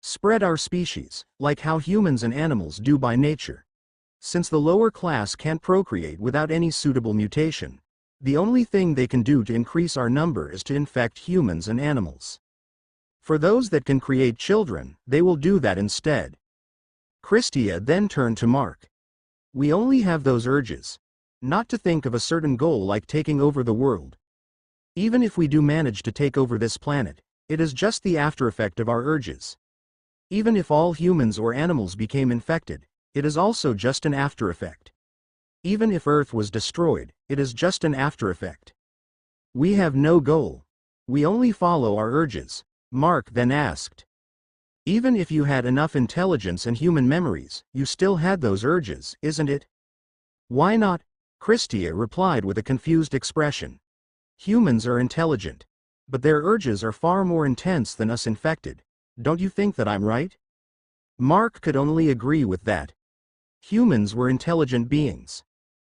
Spread our species, like how humans and animals do by nature. Since the lower class can't procreate without any suitable mutation, the only thing they can do to increase our number is to infect humans and animals. For those that can create children, they will do that instead. Christia then turned to Mark. We only have those urges. Not to think of a certain goal like taking over the world. Even if we do manage to take over this planet, It is just the aftereffect of our urges. Even if all humans or animals became infected, it is also just an aftereffect. Even if Earth was destroyed, it is just an aftereffect. We have no goal. We only follow our urges, Mark then asked. Even if you had enough intelligence and human memories, you still had those urges, isn't it? Why not? Christia replied with a confused expression. Humans are intelligent, but their urges are far more intense than us infected. Don't you think that I'm right? Mark could only agree with that. Humans were intelligent beings.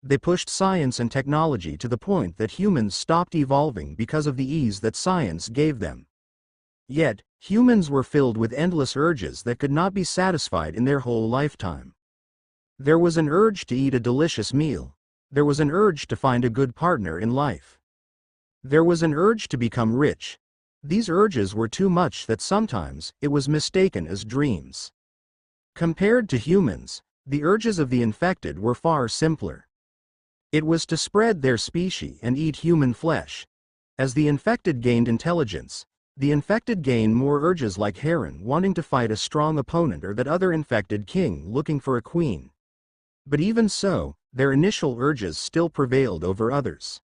They pushed science and technology to the point that humans stopped evolving because of the ease that science gave them. Yet, humans were filled with endless urges that could not be satisfied in their whole lifetime. There was an urge to eat a delicious meal. There was an urge to find a good partner in life. There was an urge to become rich. These urges were too much that sometimes it was mistaken as dreams. Compared to humans, the urges of the infected were far simpler. It was to spread their species and eat human flesh. As the infected gained intelligence, the infected gained more urges like Heron wanting to fight a strong opponent or that other infected king looking for a queen. But even so, their initial urges still prevailed over others.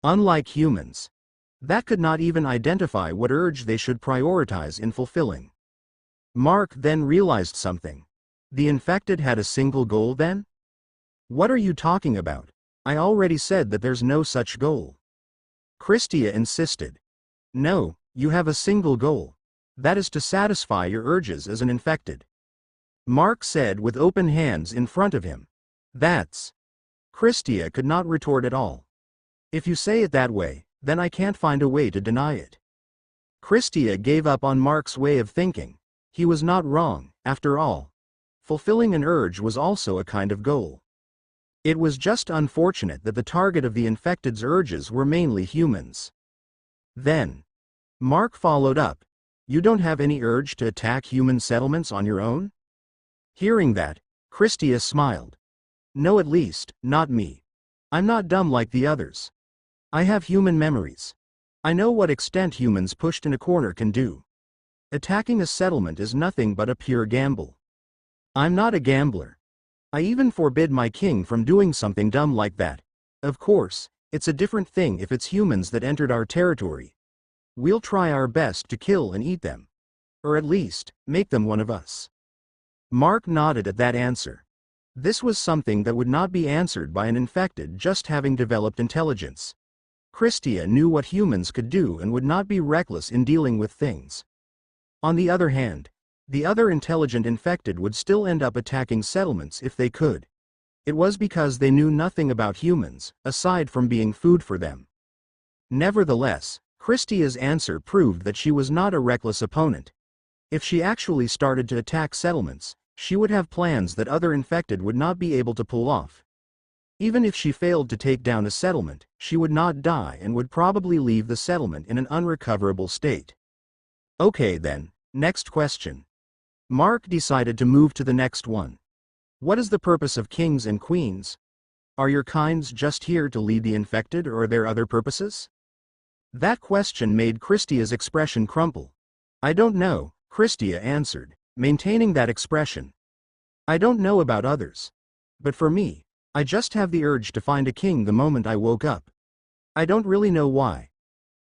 Unlike humans, that could not even identify what urge they should prioritize in fulfilling. Mark then realized something. The infected had a single goal then? What are you talking about? I already said that there's no such goal. Christia insisted. No, you have a single goal. That is to satisfy your urges as an infected. Mark said with open hands in front of him. That's... Christia could not retort at all. If you say it that way, then I can't find a way to deny it. Christia gave up on Mark's way of thinking. He was not wrong, after all. Fulfilling an urge was also a kind of goal. It was just unfortunate that the target of the infected's urges were mainly humans. Then, Mark followed up, you don't have any urge to attack human settlements on your own? Hearing that, Christia smiled. No, at least, not me. I'm not dumb like the others. I have human memories. I know what extent humans pushed in a corner can do. Attacking a settlement is nothing but a pure gamble. I'm not a gambler. I even forbid my king from doing something dumb like that. Of course, it's a different thing if it's humans that entered our territory. We'll try our best to kill and eat them. Or at least, make them one of us. Mark nodded at that answer. This was something that would not be answered by an infected just having developed intelligence. Christia knew what humans could do and would not be reckless in dealing with things. On the other hand, the other intelligent infected would still end up attacking settlements if they could. It was because they knew nothing about humans, aside from being food for them. Nevertheless, Christia's answer proved that she was not a reckless opponent. If she actually started to attack settlements, she would have plans that other infected would not be able to pull off. Even if she failed to take down a settlement, she would not die and would probably leave the settlement in an unrecoverable state. Okay then, next question. Mark decided to move to the next one. What is the purpose of kings and queens? Are your kinds just here to lead the infected or are there other purposes? That question made Christia's expression crumple. I don't know, Christia answered, maintaining that expression. I don't know about others. But for me, I just have the urge to find a king the moment I woke up. I don't really know why.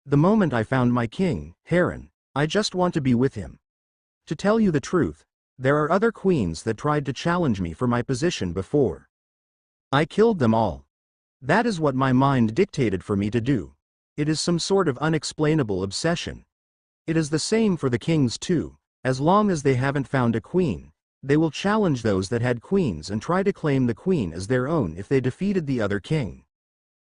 The moment I found my king, Heron, I just want to be with him. To tell you the truth, there are other queens that tried to challenge me for my position before. I killed them all. That is what my mind dictated for me to do. It is some sort of unexplainable obsession. It is the same for the kings too. As long as they haven't found a queen, they will challenge those that had queens and try to claim the queen as their own if they defeated the other king.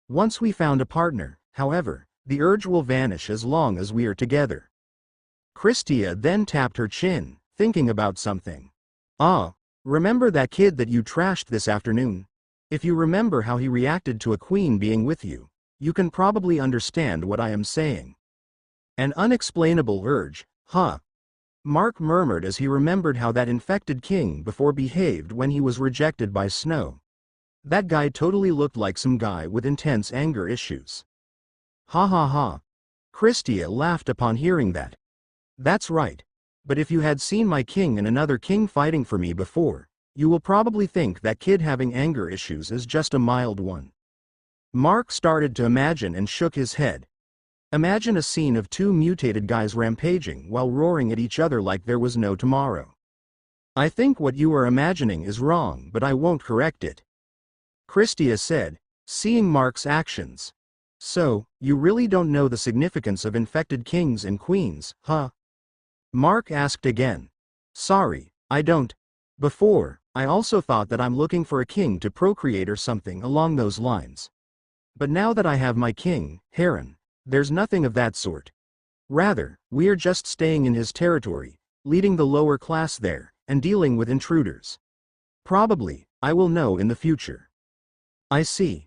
Once we found a partner, however, the urge will vanish as long as we are together. Christia then tapped her chin, thinking about something. Ah, remember that kid that you trashed this afternoon? If you remember how he reacted to a queen being with you, you can probably understand what I am saying. An unexplainable urge, huh? Mark murmured as he remembered how that infected king before behaved when he was rejected by Snow. That guy totally looked like some guy with intense anger issues. Ha ha ha. Christia laughed upon hearing that. That's right. But if you had seen my king and another king fighting for me before, you will probably think that kid having anger issues is just a mild one. Mark started to imagine and shook his head. Imagine a scene of two mutated guys rampaging while roaring at each other like there was no tomorrow. I think what you are imagining is wrong, but I won't correct it. Christia said, seeing Mark's actions. So, you really don't know the significance of infected kings and queens, huh? Mark asked again. Sorry, I don't. Before, I also thought that I'm looking for a king to procreate or something along those lines. But now that I have my king, Heron, there's nothing of that sort. Rather, we're just staying in his territory, leading the lower class there, and dealing with intruders. Probably, I will know in the future. I see.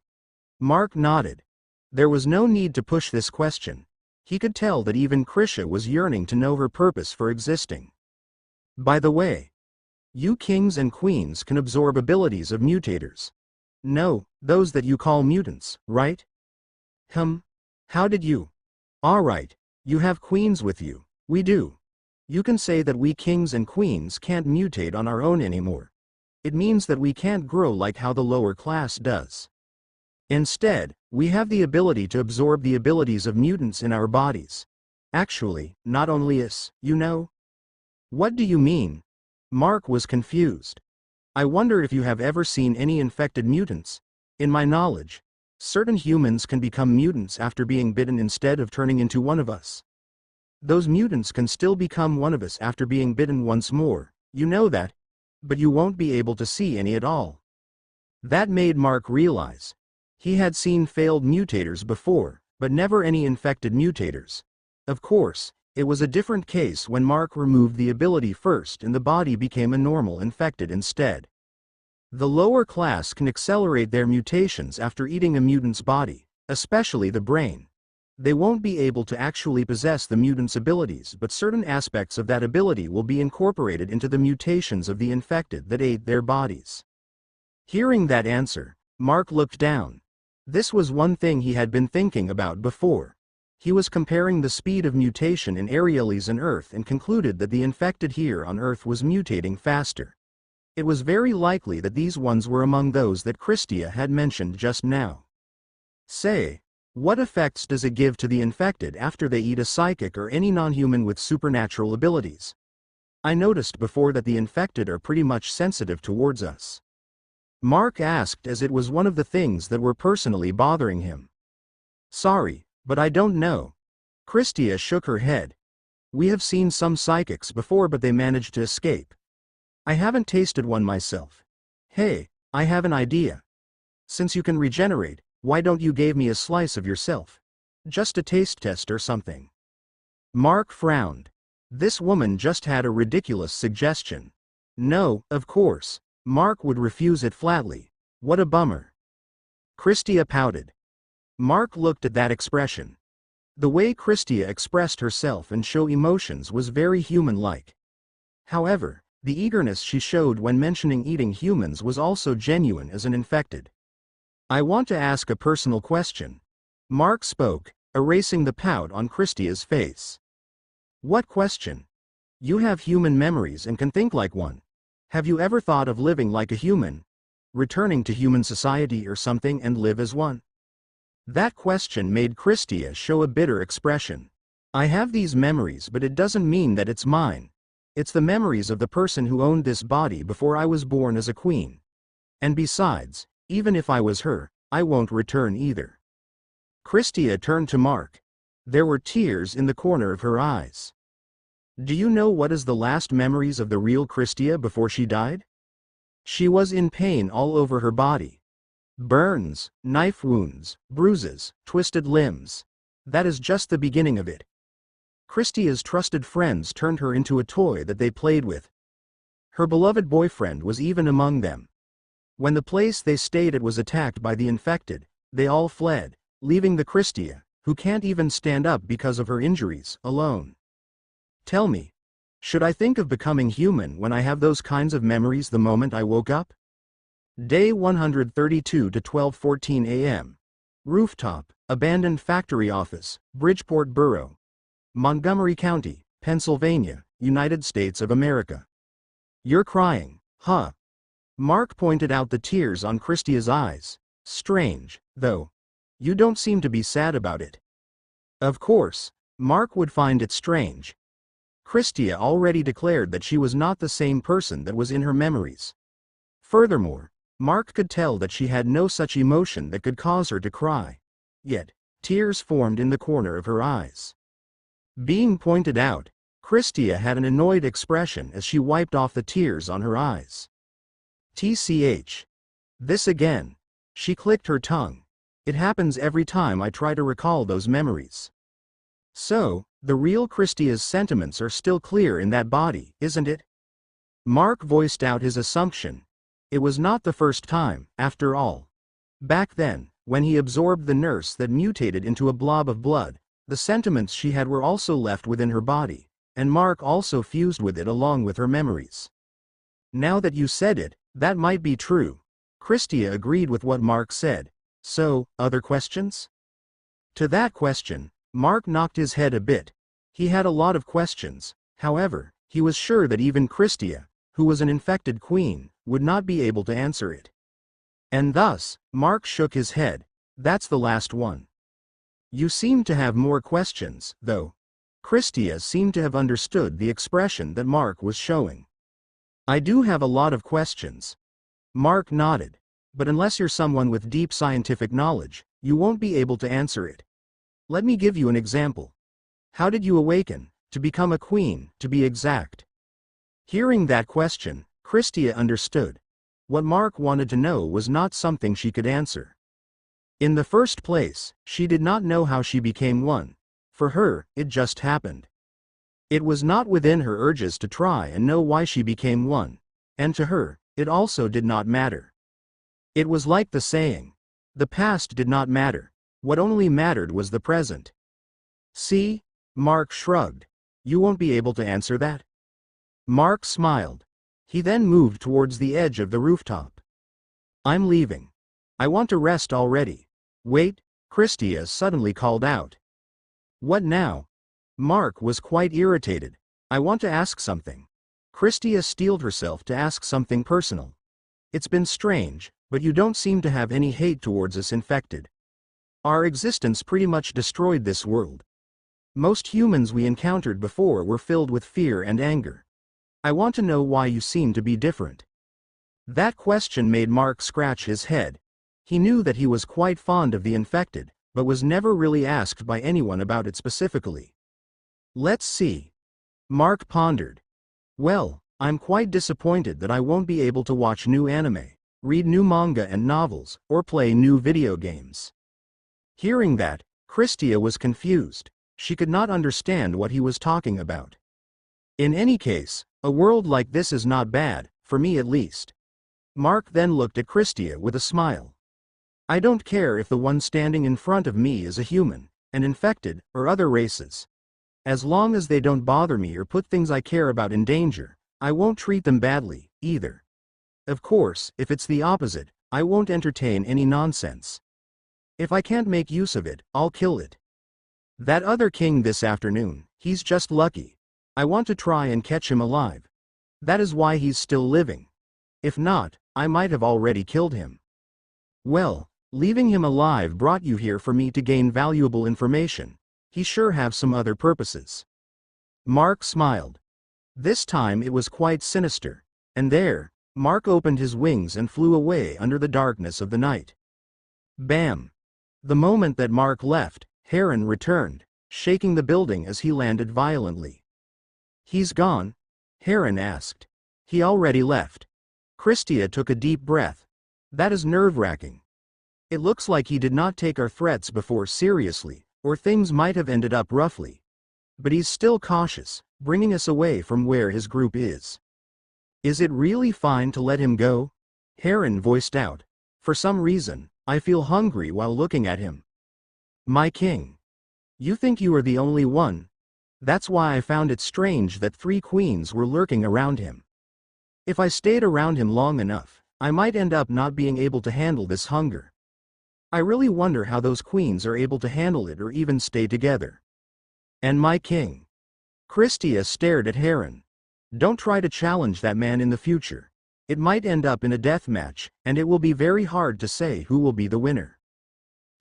Mark nodded. There was no need to push this question. He could tell that even Krisha was yearning to know her purpose for existing. By the way, you kings and queens can absorb abilities of mutators. No, those that you call mutants, right? How did you? Alright, you have queens with you. We do. You can say that we kings and queens can't mutate on our own anymore. It means that we can't grow like how the lower class does. Instead, we have the ability to absorb the abilities of mutants in our bodies. Actually, not only us, you know? What do you mean? Mark was confused. I wonder if you have ever seen any infected mutants. In my knowledge, certain humans can become mutants after being bitten instead of turning into one of us. Those mutants can still become one of us after being bitten once more, you know that, but you won't be able to see any at all. That made Mark realize. He had seen failed mutators before, but never any infected mutators. Of course, it was a different case when Mark removed the ability first and the body became a normal infected instead. The lower class can accelerate their mutations after eating a mutant's body, especially the brain. They won't be able to actually possess the mutant's abilities, but certain aspects of that ability will be incorporated into the mutations of the infected that ate their bodies. Hearing that answer, Mark looked down. This was one thing he had been thinking about before. He was comparing the speed of mutation in Aeriales and Earth and concluded that the infected here on Earth was mutating faster. It was very likely that these ones were among those that Christia had mentioned just now. Say, what effects does it give to the infected after they eat a psychic or any non-human with supernatural abilities? I noticed before that the infected are pretty much sensitive towards us. Mark asked as it was one of the things that were personally bothering him. Sorry, but I don't know. Christia shook her head. We have seen some psychics before but they managed to escape. I haven't tasted one myself. Hey, I have an idea. Since you can regenerate, why don't you give me a slice of yourself? Just a taste test or something. Mark frowned. This woman just had a ridiculous suggestion. No, of course. Mark would refuse it flatly. What a bummer. Christia pouted. Mark looked at that expression. The way Christia expressed herself and show emotions was very human-like. However, the eagerness she showed when mentioning eating humans was also genuine as an infected. I want to ask a personal question. Mark spoke, erasing the pout on Christia's face. What question? You have human memories and can think like one. Have you ever thought of living like a human? Returning to human society or something and live as one? That question made Christia show a bitter expression. I have these memories but it doesn't mean that it's mine. It's the memories of the person who owned this body before I was born as a queen. And besides, even if I was her, I won't return either. Christia turned to Mark. There were tears in the corner of her eyes. Do you know what is the last memories of the real Christia before she died? She was in pain all over her body. Burns, knife wounds, bruises, twisted limbs. That is just the beginning of it. Christia's trusted friends turned her into a toy that they played with. Her beloved boyfriend was even among them. When the place they stayed at was attacked by the infected, they all fled, leaving the Christia, who can't even stand up because of her injuries, alone. Tell me, should I think of becoming human when I have those kinds of memories the moment I woke up? Day 132 to 12:14 a.m. Rooftop, abandoned factory office, Bridgeport Borough, Montgomery County, Pennsylvania, United States of America. You're crying, huh? Mark pointed out the tears on Christia's eyes. Strange, though. You don't seem to be sad about it. Of course, Mark would find it strange. Christia already declared that she was not the same person that was in her memories. Furthermore, Mark could tell that she had no such emotion that could cause her to cry. Yet, tears formed in the corner of her eyes. Being pointed out, Christia had an annoyed expression as she wiped off the tears on her eyes. TCH. This again. She clicked her tongue. It happens every time I try to recall those memories. So, the real Christia's sentiments are still clear in that body, isn't it? Mark voiced out his assumption. It was not the first time, after all. Back then, when he absorbed the nurse that mutated into a blob of blood, the sentiments she had were also left within her body, and Mark also fused with it along with her memories. Now that you said it, that might be true. Christia agreed with what Mark said. So, other questions? To that question, Mark knocked his head a bit. He had a lot of questions. However, he was sure that even Christia, who was an infected queen, would not be able to answer it. And thus, Mark shook his head. That's the last one. You seem to have more questions, though. Christia seemed to have understood the expression that Mark was showing. I do have a lot of questions. Mark nodded. But unless you're someone with deep scientific knowledge, you won't be able to answer it. Let me give you an example. How did you awaken, to become a queen, to be exact? Hearing that question, Christia understood. What Mark wanted to know was not something she could answer. In the first place, she did not know how she became one. For her, it just happened. It was not within her urges to try and know why she became one, and to her, it also did not matter. It was like the saying, the past did not matter, what only mattered was the present. See? Mark shrugged. You won't be able to answer that? Mark smiled. He then moved towards the edge of the rooftop. I'm leaving. I want to rest already. Wait, Christia suddenly called out. What now? Mark was quite irritated. I want to ask something. Christia steeled herself to ask something personal. It's been strange, but you don't seem to have any hate towards us infected. Our existence pretty much destroyed this world. Most humans we encountered before were filled with fear and anger. I want to know why you seem to be different. That question made Mark scratch his head. He knew that he was quite fond of the infected, but was never really asked by anyone about it specifically. Let's see. Mark pondered. Well, I'm quite disappointed that I won't be able to watch new anime, read new manga and novels, or play new video games. Hearing that, Christia was confused. She could not understand what he was talking about. In any case, a world like this is not bad, for me at least. Mark then looked at Christia with a smile. I don't care if the one standing in front of me is a human, an infected, or other races. As long as they don't bother me or put things I care about in danger, I won't treat them badly, either. Of course, if it's the opposite, I won't entertain any nonsense. If I can't make use of it, I'll kill it. That other king this afternoon, he's just lucky. I want to try and catch him alive. That is why he's still living. If not, I might have already killed him. Well, leaving him alive brought you here for me to gain valuable information. He sure have some other purposes. Mark smiled. This time it was quite sinister, and there, Mark opened his wings and flew away under the darkness of the night. Bam! The moment that Mark left, Heron returned, shaking the building as he landed violently. He's gone? Heron asked. He already left. Christia took a deep breath. That is nerve-wracking. It looks like he did not take our threats before seriously, or things might have ended up roughly. But he's still cautious, bringing us away from where his group is. Is it really fine to let him go? Heron voiced out. For some reason, I feel hungry while looking at him. My king. You think you are the only one? That's why I found it strange that 3 queens were lurking around him. If I stayed around him long enough, I might end up not being able to handle this hunger. I really wonder how those queens are able to handle it or even stay together. And my king. Christia stared at Heron. Don't try to challenge that man in the future. It might end up in a death match, and it will be very hard to say who will be the winner.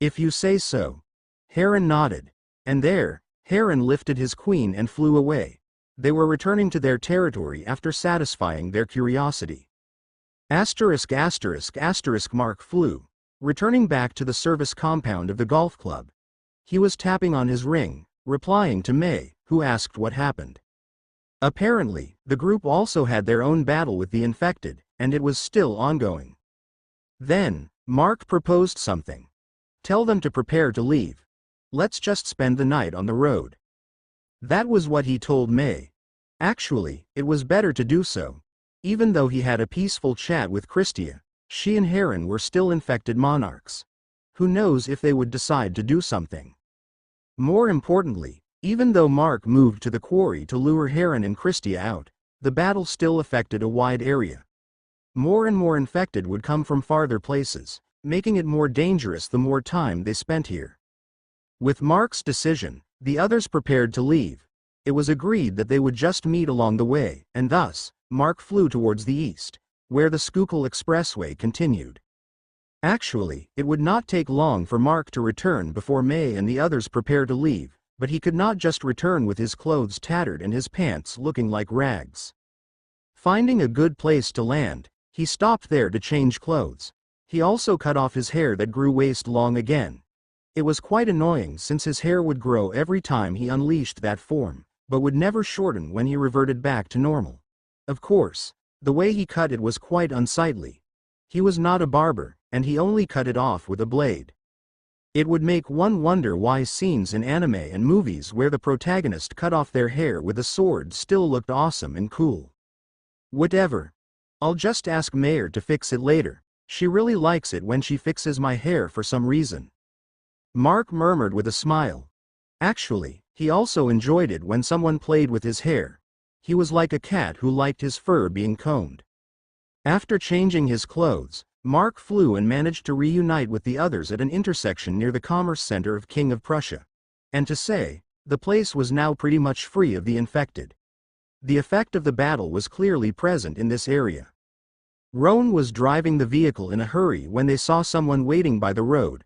If you say so. Heron nodded. And there, Heron lifted his queen and flew away. They were returning to their territory after satisfying their curiosity. Mark flew, returning back to the service compound of the golf club. He was tapping on his ring, replying to May, who asked what happened. Apparently, the group also had their own battle with the infected, and it was still ongoing. Then, Mark proposed something. Tell them to prepare to leave. Let's just spend the night on the road. That was what he told May. Actually, it was better to do so. Even though he had a peaceful chat with Christia, she and Heron were still infected monarchs. Who knows if they would decide to do something. More importantly, even though Mark moved to the quarry to lure Heron and Christia out, the battle still affected a wide area. More and more infected would come from farther places, making it more dangerous the more time they spent here. With Mark's decision, the others prepared to leave. It was agreed that they would just meet along the way, and thus, Mark flew towards the east, where the Schuylkill Expressway continued. Actually, it would not take long for Mark to return before May and the others prepared to leave, but he could not just return with his clothes tattered and his pants looking like rags. Finding a good place to land, he stopped there to change clothes. He also cut off his hair that grew waist-long again. It was quite annoying since his hair would grow every time he unleashed that form, but would never shorten when he reverted back to normal. Of course, the way he cut it was quite unsightly. He was not a barber, and he only cut it off with a blade. It would make one wonder why scenes in anime and movies where the protagonist cut off their hair with a sword still looked awesome and cool. Whatever. I'll just ask Mayor to fix it later. She really likes it when she fixes my hair for some reason. Mark murmured with a smile. Actually, he also enjoyed it when someone played with his hair. He was like a cat who liked his fur being combed. After changing his clothes, Mark flew and managed to reunite with the others at an intersection near the commerce center of King of Prussia. And to say, the place was now pretty much free of the infected. The effect of the battle was clearly present in this area. Roan was driving the vehicle in a hurry when they saw someone waiting by the road.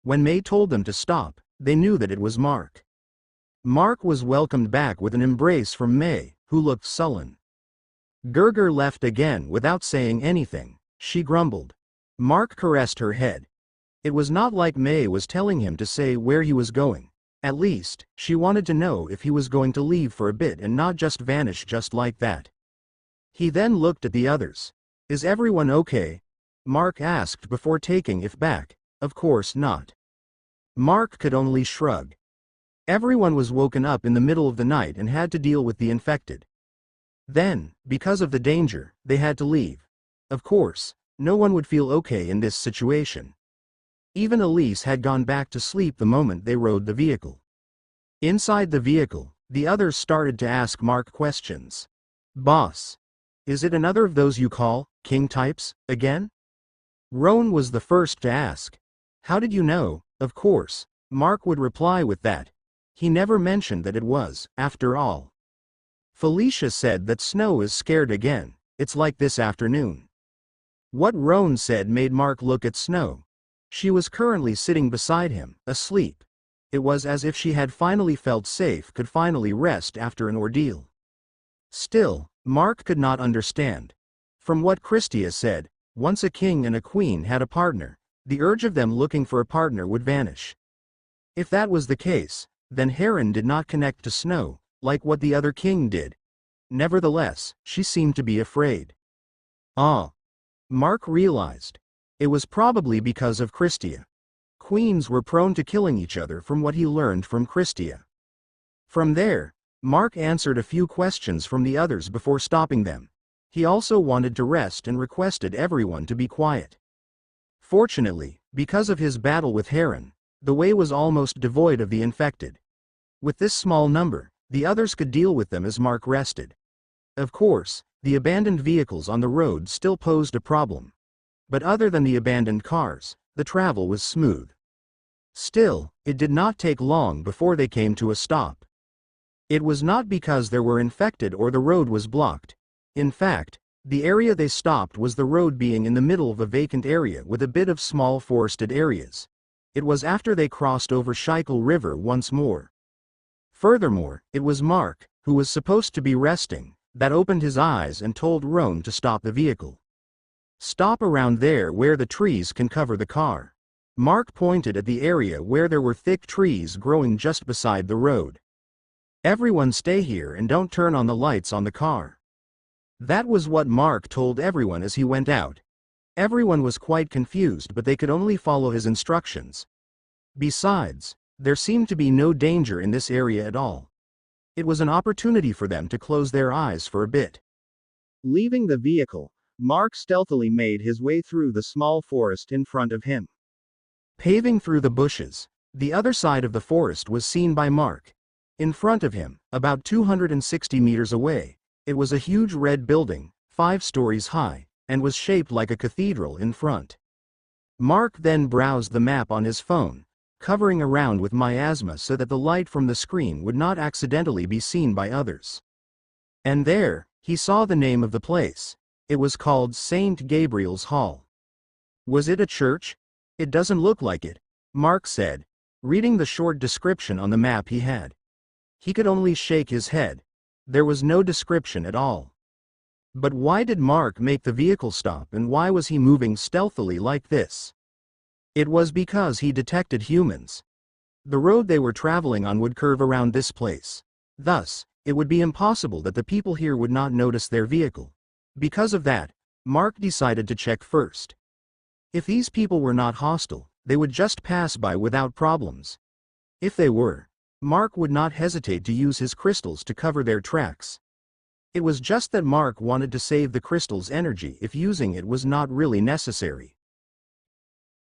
When May told them to stop, they knew that it was Mark. Mark was welcomed back with an embrace from May, who looked sullen. Gerger left again without saying anything, she grumbled. Mark caressed her head. It was not like May was telling him to say where he was going. At least, she wanted to know if he was going to leave for a bit and not just vanish just like that. He then looked at the others. Is everyone okay? Mark asked before taking it back. Of course not. Mark could only shrug. Everyone was woken up in the middle of the night and had to deal with the infected. Then, because of the danger, they had to leave. Of course, no one would feel okay in this situation. Even Elise had gone back to sleep the moment they rode the vehicle. Inside the vehicle, the others started to ask Mark questions. Boss. Is it another of those you call king types, again? Roan was the first to ask. How did you know? Of course, Mark would reply with that. He never mentioned that it was, after all. Felicia said that Snow is scared again. It's like this afternoon. What Roan said made Mark look at Snow. She was currently sitting beside him, asleep. It was as if she had finally felt safe, could finally rest after an ordeal. Still, Mark could not understand. From what Christia said, once a king and a queen had a partner, the urge of them looking for a partner would vanish. If that was the case, then Heron did not connect to Snow, like what the other king did. Nevertheless, she seemed to be afraid. Ah. Mark realized. It was probably because of Christia. Queens were prone to killing each other from what he learned from Christia. From there, Mark answered a few questions from the others before stopping them. He also wanted to rest and requested everyone to be quiet. Fortunately, because of his battle with Heron, the way was almost devoid of the infected. With this small number, the others could deal with them as Mark rested. Of course, the abandoned vehicles on the road still posed a problem. But other than the abandoned cars, the travel was smooth. Still, it did not take long before they came to a stop. It was not because they were infected or the road was blocked. In fact, the area they stopped was the road being in the middle of a vacant area with a bit of small forested areas. It was after they crossed over Schuylkill River once more. Furthermore, it was Mark, who was supposed to be resting, that opened his eyes and told Roan to stop the vehicle. "Stop around there where the trees can cover the car." Mark pointed at the area where there were thick trees growing just beside the road. "Everyone stay here and don't turn on the lights on the car." That was what Mark told everyone as he went out. Everyone was quite confused, but they could only follow his instructions. Besides, there seemed to be no danger in this area at all. It was an opportunity for them to close their eyes for a bit. Leaving the vehicle, Mark stealthily made his way through the small forest in front of him. Paving through the bushes, the other side of the forest was seen by Mark. In front of him, about 260 meters away, it was a huge red building, 5 stories high, and was shaped like a cathedral in front. Mark then browsed the map on his phone, covering around with miasma so that the light from the screen would not accidentally be seen by others. And there, he saw the name of the place. It was called St. Gabriel's Hall. Was it a church? It doesn't look like it, Mark said, reading the short description on the map he had. He could only shake his head. There was no description at all. But why did Mark make the vehicle stop, and why was he moving stealthily like this? It was because he detected humans. The road they were traveling on would curve around this place. Thus, it would be impossible that the people here would not notice their vehicle. Because of that, Mark decided to check first. If these people were not hostile, they would just pass by without problems. If they were, Mark would not hesitate to use his crystals to cover their tracks. It was just that Mark wanted to save the crystal's energy if using it was not really necessary.